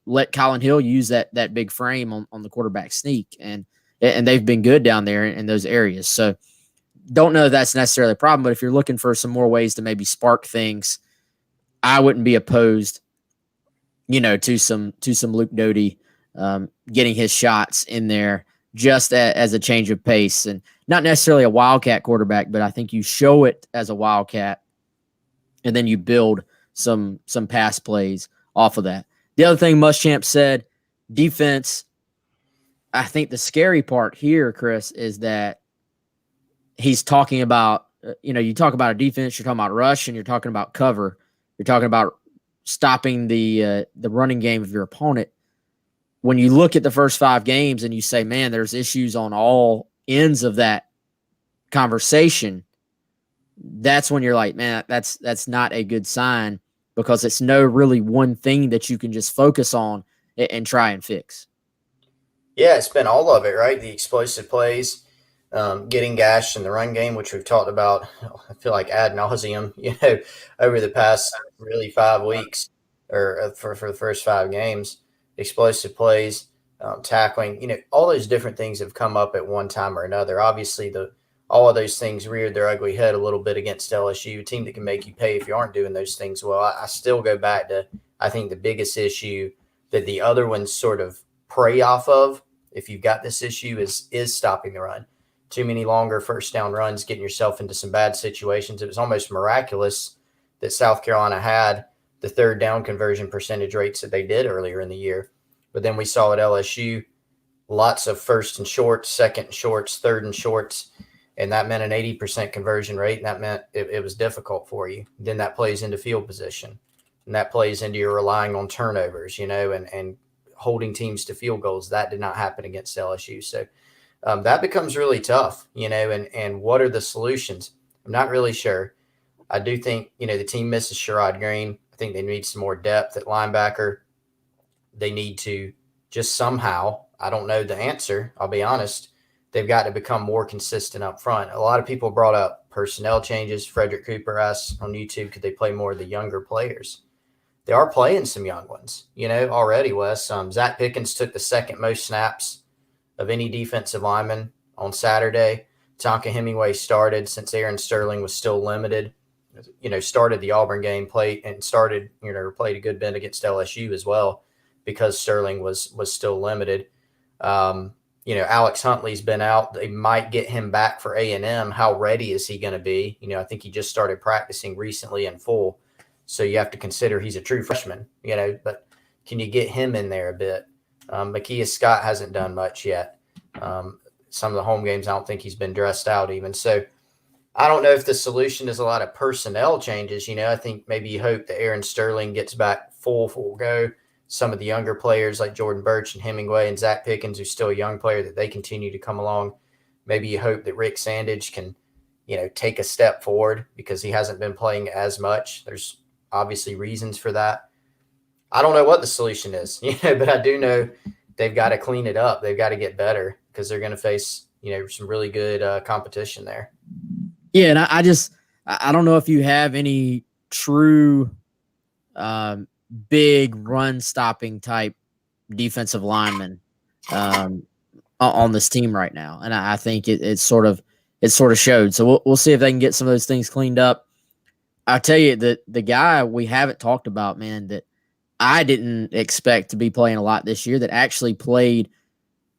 let Colin Hill use that big frame on the quarterback sneak, and they've been good down there in those areas. So don't know if that's necessarily a problem, but if you're looking for some more ways to maybe spark things, I wouldn't be opposed, to some Luke Doty getting his shots in there just as a change of pace, and not necessarily a wildcat quarterback, but I think you show it as a wildcat, and then you build some pass plays off of that. The other thing Muschamp said, defense. I think the scary part here, Chris, is that he's talking about, you talk about a defense, you're talking about rush, and you're talking about cover. You're talking about stopping the running game of your opponent. When you look at the first 5 games and you say, man, there's issues on all ends of that conversation, that's when you're like, man, that's not a good sign, because it's no really one thing that you can just focus on and try and fix. Yeah, it's been all of it, right? The explosive plays, getting gashed in the run game, which we've talked about, I feel like ad nauseum, over the past really 5 weeks, or for the first 5 games. Explosive plays, tackling, all those different things have come up at one time or another. Obviously, all of those things reared their ugly head a little bit against LSU, a team that can make you pay if you aren't doing those things well. I still go back to, I think, the biggest issue that the other ones sort of prey off of, if you've got this issue, is stopping the run. Too many longer first down runs, getting yourself into some bad situations. It was almost miraculous that South Carolina had the third down conversion percentage rates that they did earlier in the year. But then we saw at LSU lots of first and shorts, second and shorts, third and shorts, and that meant an 80% conversion rate, and that meant it was difficult for you. Then that plays into field position, and that plays into your relying on turnovers, and holding teams to field goals. That did not happen against LSU. So that becomes really tough, and what are the solutions? I'm not really sure. I do think, the team misses Sherrod Green. I think they need some more depth at linebacker. They need to just somehow, I don't know the answer, I'll be honest, they've got to become more consistent up front. A lot of people brought up personnel changes. Frederick Cooper asked on YouTube, could they play more of the younger players? They are playing some young ones, already, Wes. Zach Pickens took the second most snaps of any defensive lineman on Saturday. Tonka Hemingway started since Aaron Sterling was still limited. Started the Auburn game, played a good bit against LSU as well, because Sterling was still limited. Alex Huntley's been out. They might get him back for A&M. How ready is he going to be? I think he just started practicing recently in full. So you have to consider he's a true freshman, but can you get him in there a bit? Makias Scott hasn't done much yet. Some of the home games, I don't think he's been dressed out even. So I don't know if the solution is a lot of personnel changes. I think maybe you hope that Aaron Sterling gets back full go. Some of the younger players like Jordan Birch and Hemingway and Zach Pickens, who's still a young player, that they continue to come along. Maybe you hope that Rick Sandage can, take a step forward, because he hasn't been playing as much. There's obviously reasons for that. I don't know what the solution is, but I do know they've got to clean it up. They've got to get better, because they're going to face, some really good competition there. Yeah, and I don't know if you have any true big run-stopping type defensive linemen on this team right now, and I think it sort of showed. So we'll see if they can get some of those things cleaned up. I'll tell you that the guy we haven't talked about, man, that I didn't expect to be playing a lot this year, that actually played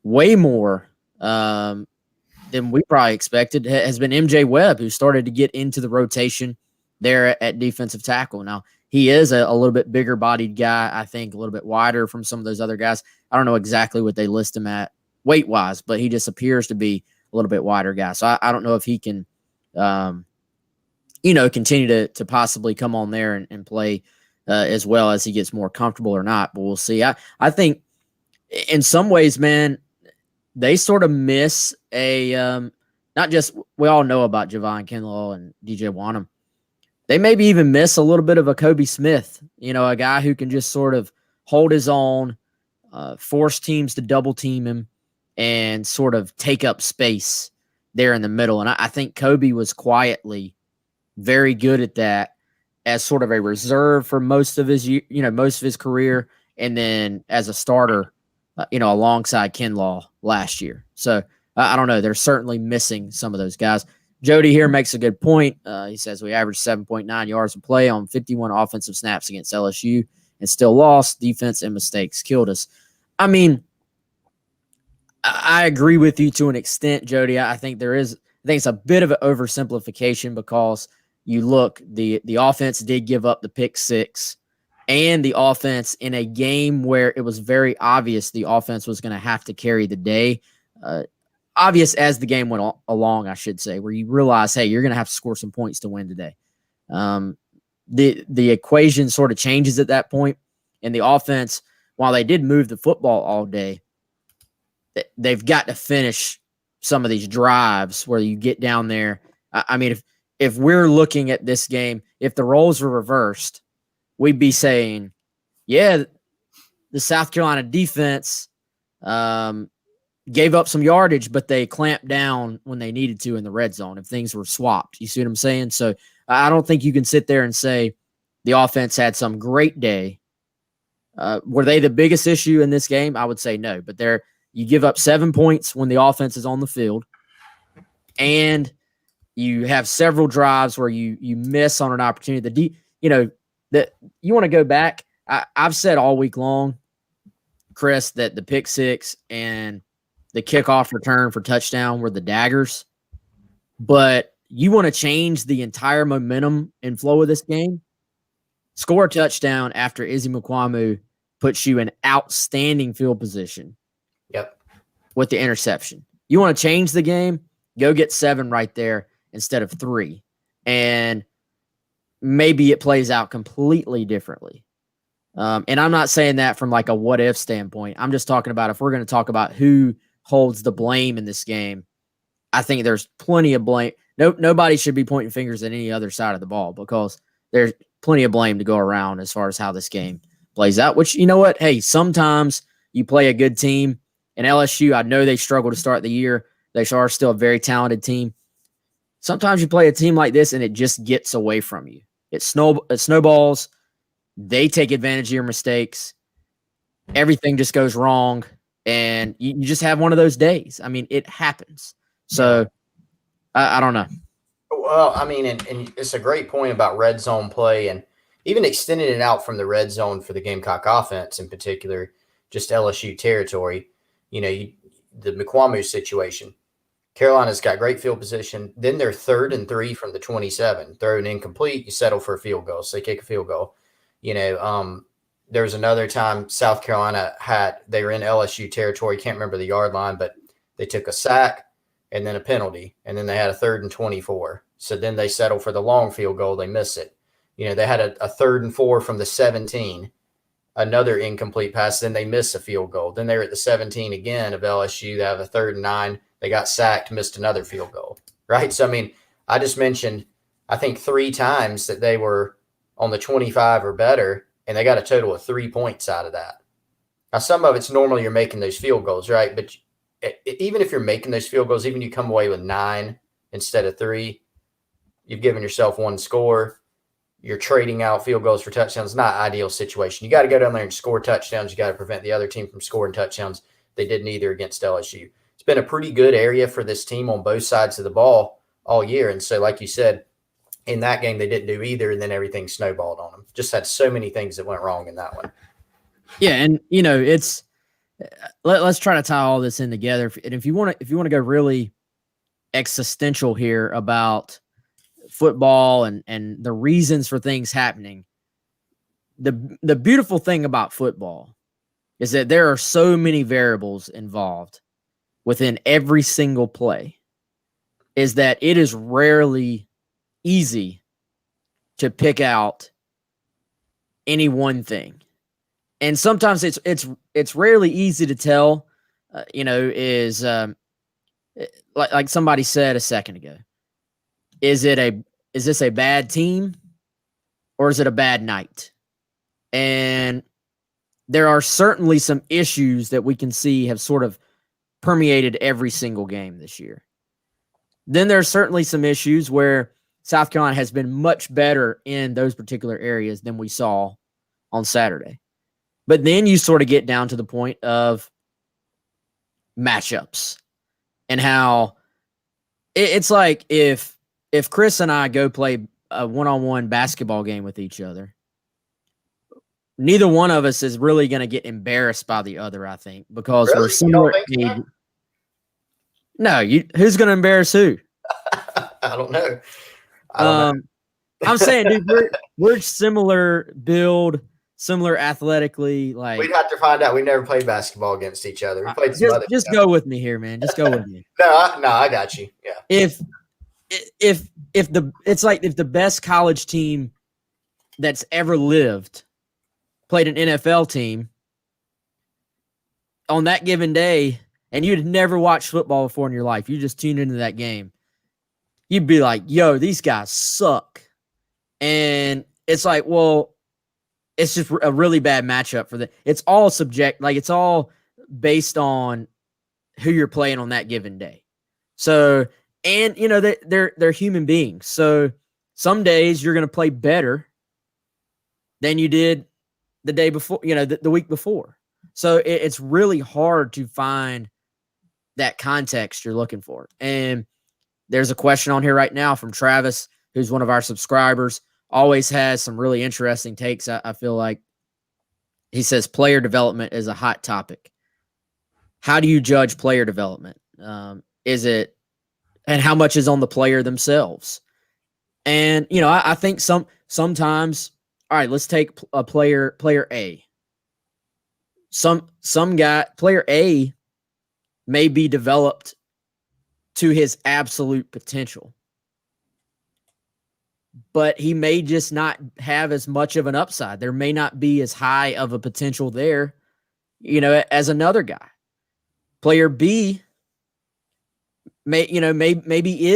way more than we probably expected, has been MJ Webb, who started to get into the rotation there at defensive tackle. Now, he is a little bit bigger bodied guy, I think, a little bit wider from some of those other guys. I don't know exactly what they list him at weight wise, but he just appears to be a little bit wider guy. So I don't know if he can, continue to possibly come on there and play as well as he gets more comfortable or not, but we'll see. I think in some ways, man, they sort of miss not just, we all know about Javon Kinlaw and DJ Wanham. They maybe even miss a little bit of a Kobe Smith, a guy who can just sort of hold his own, force teams to double team him, and sort of take up space there in the middle. And I think Kobe was quietly very good at that as sort of a reserve for most of his career, and then as a starter, alongside Kinlaw last year. So I don't know. They're certainly missing some of those guys. Jody here makes a good point. He says we averaged 7.9 yards a play on 51 offensive snaps against LSU and still lost. Defense and mistakes killed us. I mean, I agree with you to an extent, Jody. I think it's a bit of an oversimplification because you look, the offense did give up the pick six, and the offense in a game where it was very obvious the offense was going to have to carry the day. Obvious as the game went along, I should say, where you realize, hey, you're going to have to score some points to win today. The equation sort of changes at that point, and the offense, while they did move the football all day, they've got to finish some of these drives where you get down there. I mean, if we're looking at this game, if the roles were reversed, we'd be saying, yeah, the South Carolina defense gave up some yardage, but they clamped down when they needed to in the red zone if things were swapped. You see what I'm saying? So I don't think you can sit there and say the offense had some great day. Were they the biggest issue in this game? I would say no, but you give up 7 points when the offense is on the field, and you have several drives where you miss on an opportunity. That you want to go back. I've said all week long, Chris, that the pick six and the kickoff return for touchdown were the daggers. But you want to change the entire momentum and flow of this game, score a touchdown after Izzy Muschamp puts you in outstanding field position. Yep. With the interception. You want to change the game? Go get 7 right there instead of 3. And maybe it plays out completely differently. And I'm not saying that from like a what if standpoint. I'm just talking about if we're going to talk about who holds the blame in this game, I think there's plenty of blame. Nobody should be pointing fingers at any other side of the ball because there's plenty of blame to go around as far as how this game plays out, which, you know what? Hey, sometimes you play a good team. And LSU, I know they struggled to start the year. They are still a very talented team. Sometimes you play a team like this and it just gets away from you. It snowballs. They take advantage of your mistakes. Everything just goes wrong. And you just have one of those days. I mean, it happens. So, I don't know. Well, I mean, and it's a great point about red zone play and even extending it out from the red zone for the Gamecock offense in particular, just LSU territory. The Muschamp situation. Carolina's got great field position. Then they're 3rd and 3 from the 27. Throw an incomplete, you settle for a field goal. So they kick a field goal. There was another time South Carolina they were in LSU territory. Can't remember the yard line, but they took a sack and then a penalty, and then they had a 3rd and 24. So then they settle for the long field goal. They miss it. They had a 3rd and 4 from the 17. Another incomplete pass, then they miss a field goal. Then they're at the 17 again of LSU. They have a 3rd and 9. They got sacked, missed another field goal, right? So, I mean, I just mentioned, I think 3 times that they were on the 25 or better, and they got a total of 3 points out of that. Now, some of it's normally you're making those field goals, right? But even if you're making those field goals, even you come away with 9 instead of 3, you've given yourself 1 score. You're trading out field goals for touchdowns. Not an ideal situation. You got to go down there and score touchdowns. You got to prevent the other team from scoring touchdowns. They did neither against LSU. It's been a pretty good area for this team on both sides of the ball all year. And so, like you said, in that game, they didn't do either, and then everything snowballed on them. Just had so many things that went wrong in that one. Yeah, and it's let's try to tie all this in together. And if you want to go really existential here about football and the reasons for things happening, the beautiful thing about football is that there are so many variables involved within every single play, is that it is rarely easy to pick out any one thing. And sometimes it's rarely easy to tell, is like somebody said a second ago, is this a bad team or is it a bad night? And there are certainly some issues that we can see have sort of permeated every single game this year. Then there's certainly some issues where South Carolina has been much better in those particular areas than we saw on Saturday. But then you sort of get down to the point of matchups and how it's like if Chris and I go play a one-on-one basketball game with each other, neither one of us is really going to get embarrassed by the other, I think, because Really? we're similar age. No, who's going to embarrass who? I don't know. I don't know. I'm saying, dude, we're similar build, similar athletically. Like, We'd have to find out. We never played basketball against each other. We played some other just stuff. go with me here, man. Just go with me. No, I got you. Yeah. If the best college team that's ever lived played an NFL team on that given day, and you'd never watched football before in your life, you just tuned into that game, you'd be like, yo, these guys suck. And it's like, well, it's just a really bad matchup for them. It's all it's all based on who you're playing on that given day. So, and they're human beings. So some days you're going to play better than you did the day before, the week before. So it's really hard to find that context you're looking for. And there's a question on here right now from Travis, who's one of our subscribers, always has some really interesting takes. I feel like he says player development is a hot topic. How do you judge player development? And how much is on the player themselves? And, I think sometimes, all right, let's take a player A. Some guy, player A may be developed to his absolute potential, but he may just not have as much of an upside. There may not be as high of a potential there, as another guy. Player B maybe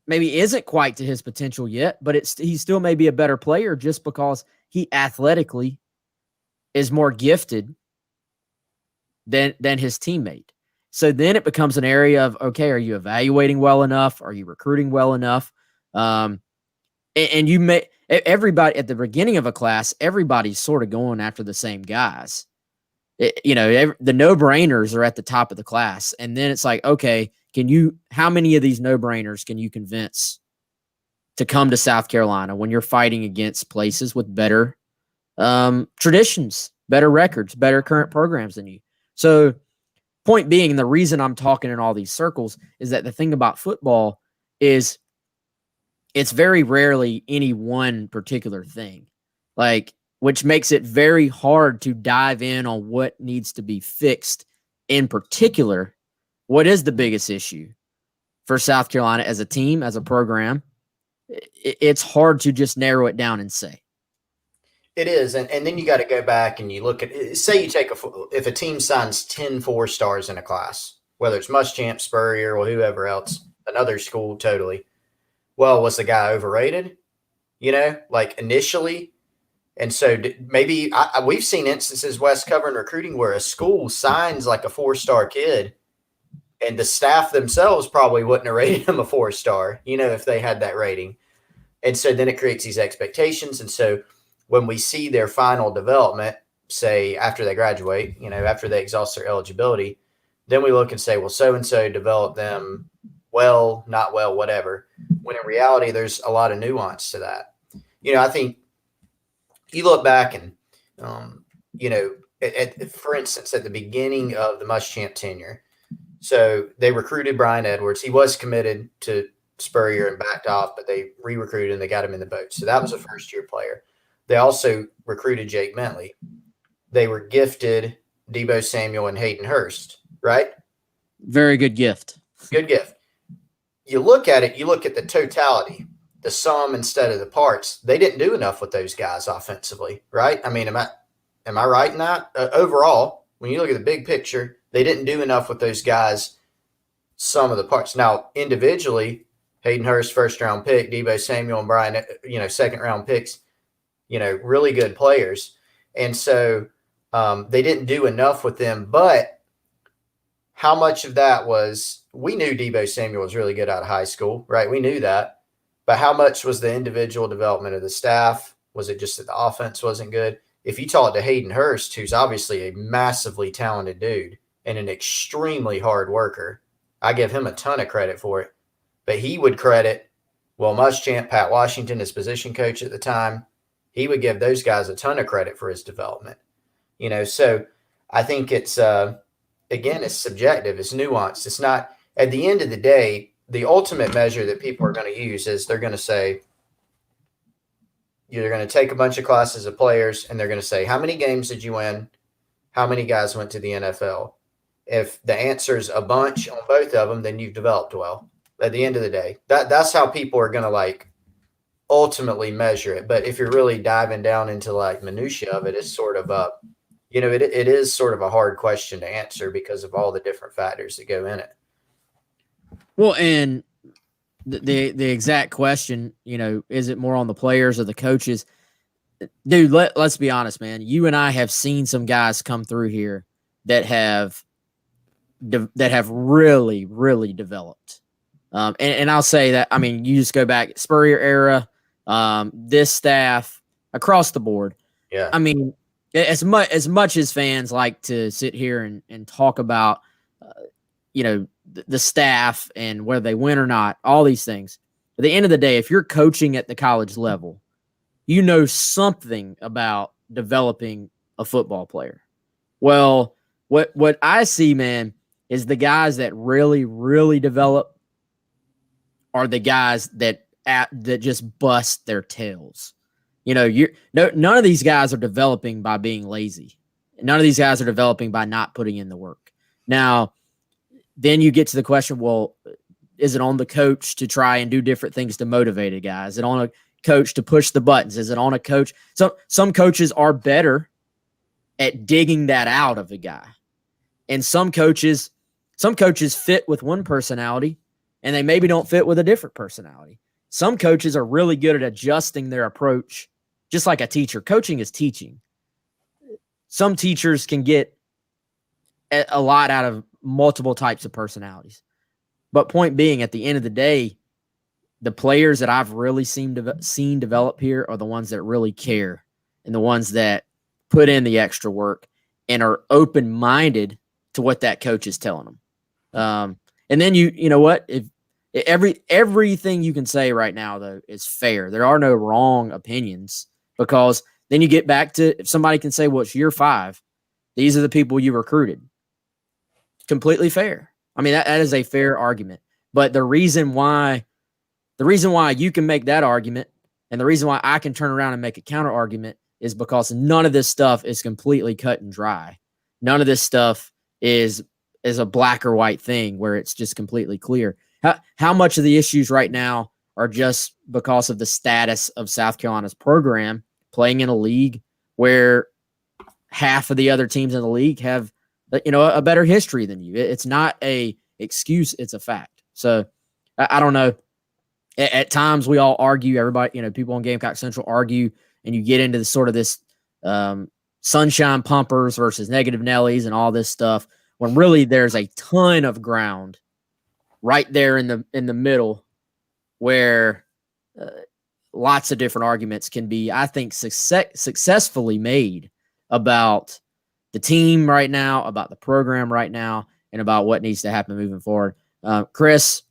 isn't quite to his potential yet, but he still may be a better player just because he athletically is more gifted than his teammate. So then it becomes an area of, okay, are you evaluating well enough? Are you recruiting well enough? And everybody at the beginning of a class, everybody's sort of going after the same guys. The no-brainers are at the top of the class. And then it's like, okay, how many of these no-brainers can you convince to come to South Carolina when you're fighting against places with better traditions, better records, better current programs than you? So point being, the reason I'm talking in all these circles is that the thing about football is it's very rarely any one particular thing, which makes it very hard to dive in on what needs to be fixed. In particular, what is the biggest issue for South Carolina as a team, as a program? It's hard to just narrow it down and say. It is, and then you got to go back and you look at, say you take if a team signs 10 4-stars in a class, whether it's Muschamp, Spurrier, or whoever else, another school totally. Well, was the guy overrated? Initially. And so maybe we've seen instances, Wes, covering recruiting, where a school signs like a 4-star kid and the staff themselves probably wouldn't have rated him a 4-star, if they had that rating. And so then it creates these expectations. And so when we see their final development, say after they graduate, after they exhaust their eligibility, then we look and say, well, so-and-so developed them well, not well, whatever. When in reality, there's a lot of nuance to that. I think you look back and, for instance, at the beginning of the Muschamp tenure, so they recruited Brian Edwards. He was committed to Spurrier and backed off, but they re-recruited and they got him in the boat. So that was a first-year player. They also recruited Jake Bentley. They were gifted Debo Samuel and Hayden Hurst, right? Very good gift. Good gift. You look at it, you look at the totality, the sum instead of the parts. They didn't do enough with those guys offensively, right? I mean, am I right in that? Overall, when you look at the big picture, they didn't do enough with those guys, some of the parts. Now, individually, Hayden Hurst, first-round pick, Debo Samuel and Brian, second-round picks, really good players. And so they didn't do enough with them. But how much of that was, we knew Deebo Samuel was really good out of high school, right? We knew that. But how much was the individual development of the staff? Was it just that the offense wasn't good? If you talk to Hayden Hurst, who's obviously a massively talented dude and an extremely hard worker, I give him a ton of credit for it. But he would credit Will Muschamp, Pat Washington, his position coach at the time. He would give those guys a ton of credit for his development. So I think it's again, it's subjective, it's nuanced. It's not, at the end of the day, the ultimate measure that people are going to use is they're going to say, you're going to take a bunch of classes of players and they're going to say, how many games did you win? How many guys went to the NFL? If the answer is a bunch on both of them, then you've developed well. At the end of the day, that's how people are going to ultimately measure it. But if you're really diving down into minutia of it, it's sort of it is sort of a hard question to answer because of all the different factors that go in it. Well, and the exact question, is it more on the players or the coaches? Dude, let's be honest, man. You and I have seen some guys come through here that have really, really developed. And I'll say that, you just go back Spurrier era, this staff across the board. Yeah. As much as fans like to sit here and talk about, the staff and whether they win or not, all these things. At the end of the day, if you're coaching at the college level, you know something about developing a football player. Well, what I see, man, is the guys that really, really develop are the guys that just bust their tails. None of these guys are developing by being lazy. None of these guys are developing by not putting in the work. Now, then you get to the question, well, is it on the coach to try and do different things to motivate a guy? Is it on a coach to push the buttons? Is it on a coach? So some coaches are better at digging that out of a guy. And some coaches fit with one personality and they maybe don't fit with a different personality. Some coaches are really good at adjusting their approach, just like a teacher. Coaching is teaching. Some teachers can get a lot out of multiple types of personalities. But point being, at the end of the day, the players that I've really seen develop here are the ones that really care and the ones that put in the extra work and are open-minded to what that coach is telling them. And then you know what? If everything you can say right now, though, is fair. There are no wrong opinions, because then you get back to, if somebody can say, well, it's year 5, these are the people you recruited. Completely fair. That is a fair argument. But the reason why you can make that argument and the reason why I can turn around and make a counter argument is because none of this stuff is completely cut and dry. None of this stuff is a black or white thing where it's just completely clear. How much of the issues right now are just because of the status of South Carolina's program playing in a league where half of the other teams in the league have a better history than you. It's not a excuse, it's a fact. So I don't know. At times we all argue, everybody, people on Gamecock Central argue, and you get into this sunshine pumpers versus negative Nellies and all this stuff, when really there's a ton of ground right there in the middle where lots of different arguments can be, I think, successfully made about the team right now, about the program right now, and about what needs to happen moving forward. Chris,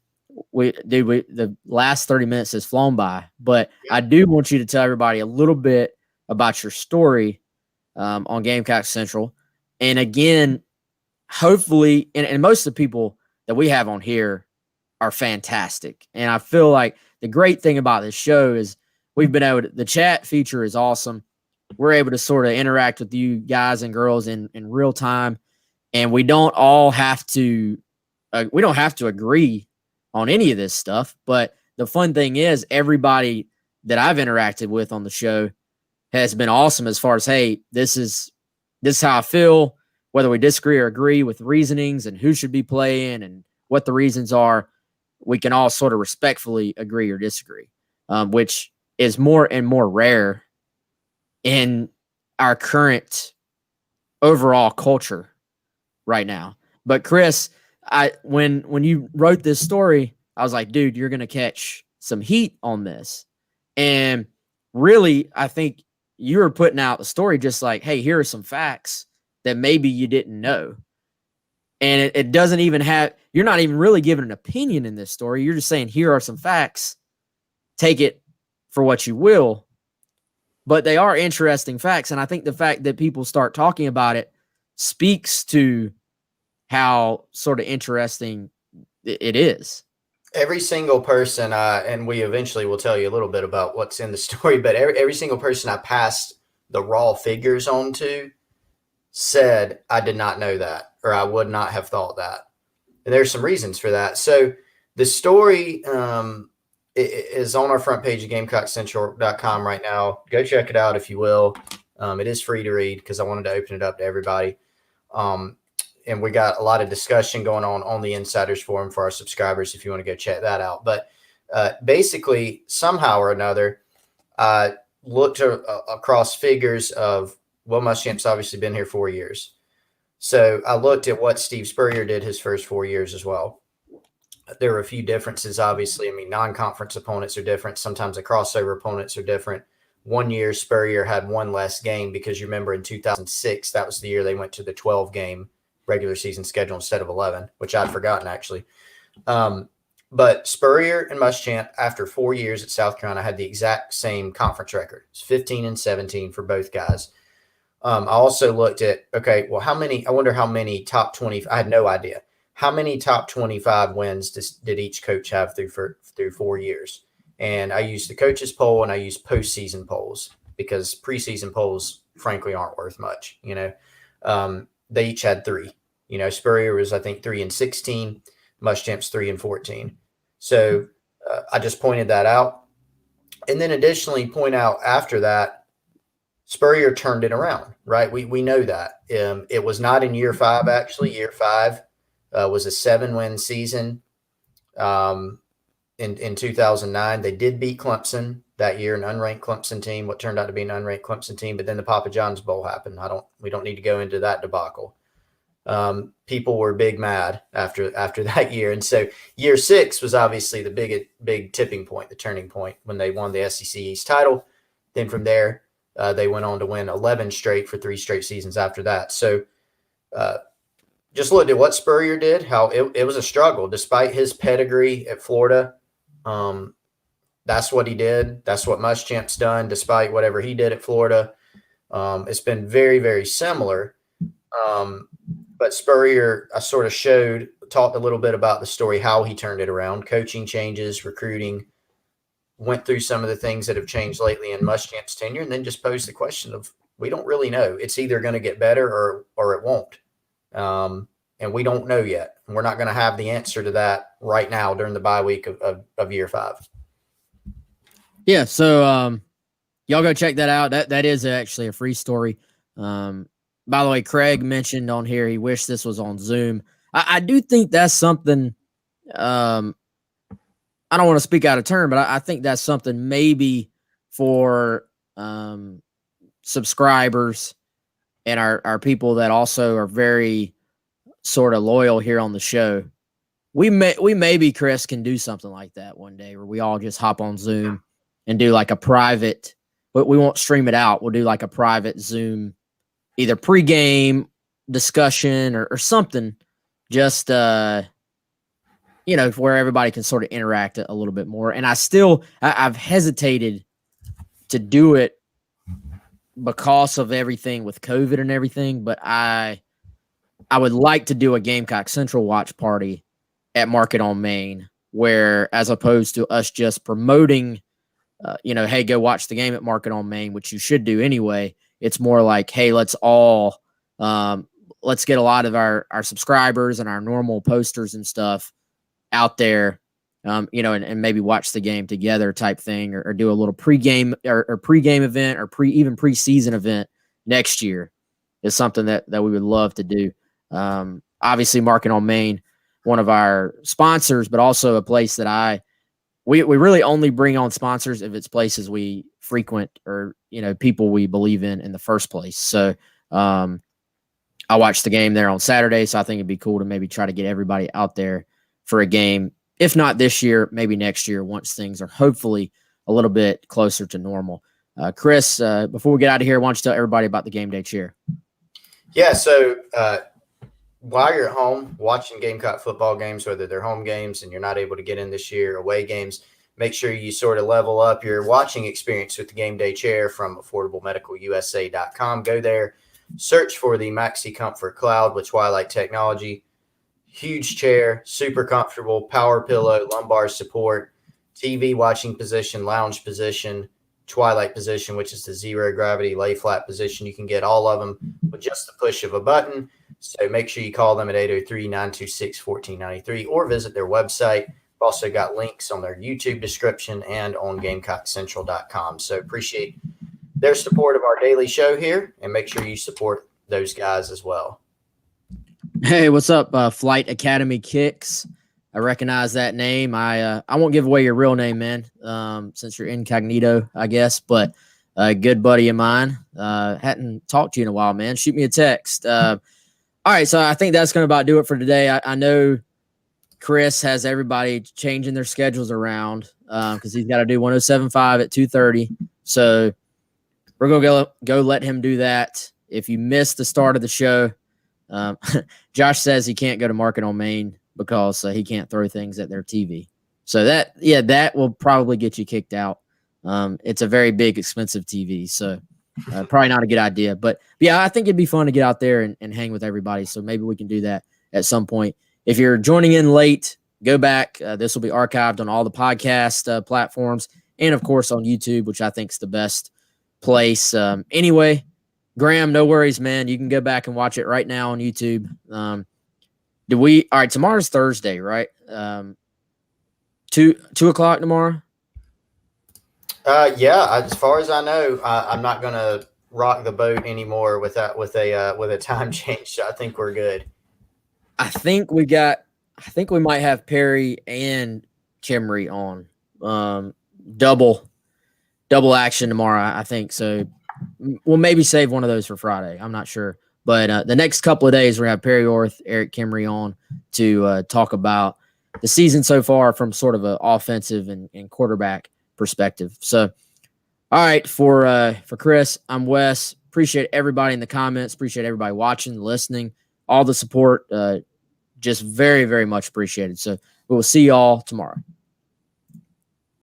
the last 30 minutes has flown by, but I do want you to tell everybody a little bit about your story on Gamecock Central. And again, hopefully, and most of the people that we have on here are fantastic. And I feel like the great thing about this show is we've been able to, the chat feature is awesome. We're able to sort of interact with you guys and girls in real time. And we don't all have to, agree on any of this stuff. But the fun thing is, everybody that I've interacted with on the show has been awesome as far as, hey, this is how I feel, whether we disagree or agree with reasonings and who should be playing and what the reasons are. We can all sort of respectfully agree or disagree, which is more and more rare in our current overall culture right now. But Chris, when you wrote this story, I was like, dude, you're going to catch some heat on this. And really, I think you were putting out the story just like, hey, here are some facts that maybe you didn't know. And it doesn't even have, you're not even really giving an opinion in this story. You're just saying, here are some facts. Take it for what you will. But they are interesting facts. And I think the fact that people start talking about it speaks to how sort of interesting it is. Every single person, and we eventually will tell you a little bit about what's in the story, but every single person I passed the raw figures on to said, I did not know that, or I would not have thought that. And there's some reasons for that. So the story is on our front page of GamecockCentral.com right now. Go check it out if you will. It is free to read because I wanted to open it up to everybody. And we got a lot of discussion going on the Insiders Forum for our subscribers if you want to go check that out. But basically, somehow or another, I looked across figures of, well, Muschamp's obviously been here 4 years. So I looked at what Steve Spurrier did his first 4 years as well. There were a few differences, obviously. I mean, non-conference opponents are different. Sometimes the crossover opponents are different. 1 year, Spurrier had one less game because you remember in 2006, that was the year they went to the 12-game regular season schedule instead of 11, which I'd forgotten actually. But Spurrier and Muschamp, after 4 years at South Carolina, had the exact same conference record. It's 15-17 for both guys. I also looked at, okay, well, I wonder how many top 20, I had no idea. How many top 25 wins did each coach have through 4 years? And I used the coaches poll and I used postseason polls because preseason polls, frankly, aren't worth much. They each had 3. Spurrier was, I think, 3-16, Muschamp's 3-14. So I just pointed that out. And then additionally point out after that, Spurrier turned it around, right? We know that. It was not in year 5, actually. Year 5 was a 7-win season in 2009. They did beat Clemson that year, an unranked Clemson team, what turned out to be an unranked Clemson team. But then the Papa John's Bowl happened. We don't need to go into that debacle. People were big mad after that year. And so year 6 was obviously the big tipping point, the turning point when they won the SEC East title. Then from there, they went on to win 11 straight for 3 straight seasons after that. So just looked at what Spurrier did, how it was a struggle. Despite his pedigree at Florida, that's what he did. That's what Muschamp's done, despite whatever he did at Florida. It's been very, very similar. But Spurrier, I sort of talked a little bit about the story, how he turned it around, coaching changes, recruiting, went through some of the things that have changed lately in Muschamp's tenure, and then just posed the question of, we don't really know. It's either going to get better or it won't. And we don't know yet. And we're not going to have the answer to that right now during the bye week of year 5. Yeah. So, y'all go check that out. That is actually a free story. By the way, Craig mentioned on here he wished this was on Zoom. I do think that's something. I don't want to speak out of turn, but I think that's something maybe for subscribers and our people that also are very sort of loyal here on the show. We maybe, Chris, can do something like that one day where we all just hop on Zoom and do like a private, but we won't stream it out. We'll do like a private Zoom, either pregame discussion or something, just, where everybody can sort of interact a little bit more. And I've hesitated to do it because of everything with COVID and everything, but I would like to do a Gamecock Central watch party at Market on Main, where as opposed to us just promoting, hey, go watch the game at Market on Main, which you should do anyway. It's more like, hey, let's all let's get a lot of our subscribers and our normal posters and stuff out there, and maybe watch the game together type thing, or do a little pregame or pregame event or even preseason event next year is something that we would love to do. Obviously Market on Main, one of our sponsors, but also a place that we really only bring on sponsors if it's places we frequent or, people we believe in the first place. So, I watched the game there on Saturday, so I think it'd be cool to maybe try to get everybody out there for a game. If not this year, maybe next year once things are hopefully a little bit closer to normal. Chris, before we get out of here, why don't you tell everybody about the Game Day Chair? Yeah, so while you're at home watching Gamecock football games, whether they're home games and you're not able to get in this year, away games, make sure you sort of level up your watching experience with the Game Day Chair from AffordableMedicalUSA.com. Go there, search for the Maxi Comfort Cloud with Twilight Technology. Huge chair, super comfortable, power pillow, lumbar support, TV watching position, lounge position, Twilight position, which is the zero gravity lay flat position. You can get all of them with just the push of a button. So make sure you call them at 803-926-1493 or visit their website. We've also got links on their YouTube description and on GamecockCentral.com. So appreciate their support of our daily show here, and make sure you support those guys as well. Hey, what's up, Flight Academy Kicks? I recognize that name. I won't give away your real name, man, since you're incognito, I guess. But a good buddy of mine. Hadn't talked to you in a while, man. Shoot me a text. All right, so I think that's going to about do it for today. I know Chris has everybody changing their schedules around because he's got to do 107.5 at 2:30. So we're going to go let him do that. If you missed the start of the show, Josh says he can't go to Market on Main because he can't throw things at their TV. So that will probably get you kicked out. It's a very big, expensive TV. So probably not a good idea. But yeah, I think it'd be fun to get out there and hang with everybody. So maybe we can do that at some point. If you're joining in late, go back. This will be archived on all the podcast platforms and, of course, on YouTube, which I think is the best place. Anyway, Graham, no worries, man. You can go back and watch it right now on YouTube. All right, tomorrow's Thursday, right? 2 o'clock tomorrow? Yeah, as far as I know, I'm not going to rock the boat anymore with a time change. So I think we're good. I think we might have Perry and Kimry on. Double action tomorrow, I think. So we'll maybe save one of those for Friday. I'm not sure. But the next couple of days, we're going to have Perry Orth, Eric Kimry on to talk about the season so far from sort of an offensive and quarterback perspective. So, all right, for Chris, I'm Wes. Appreciate everybody in the comments. Appreciate everybody watching, listening, all the support. Just very, very much appreciated. So we will see y'all tomorrow.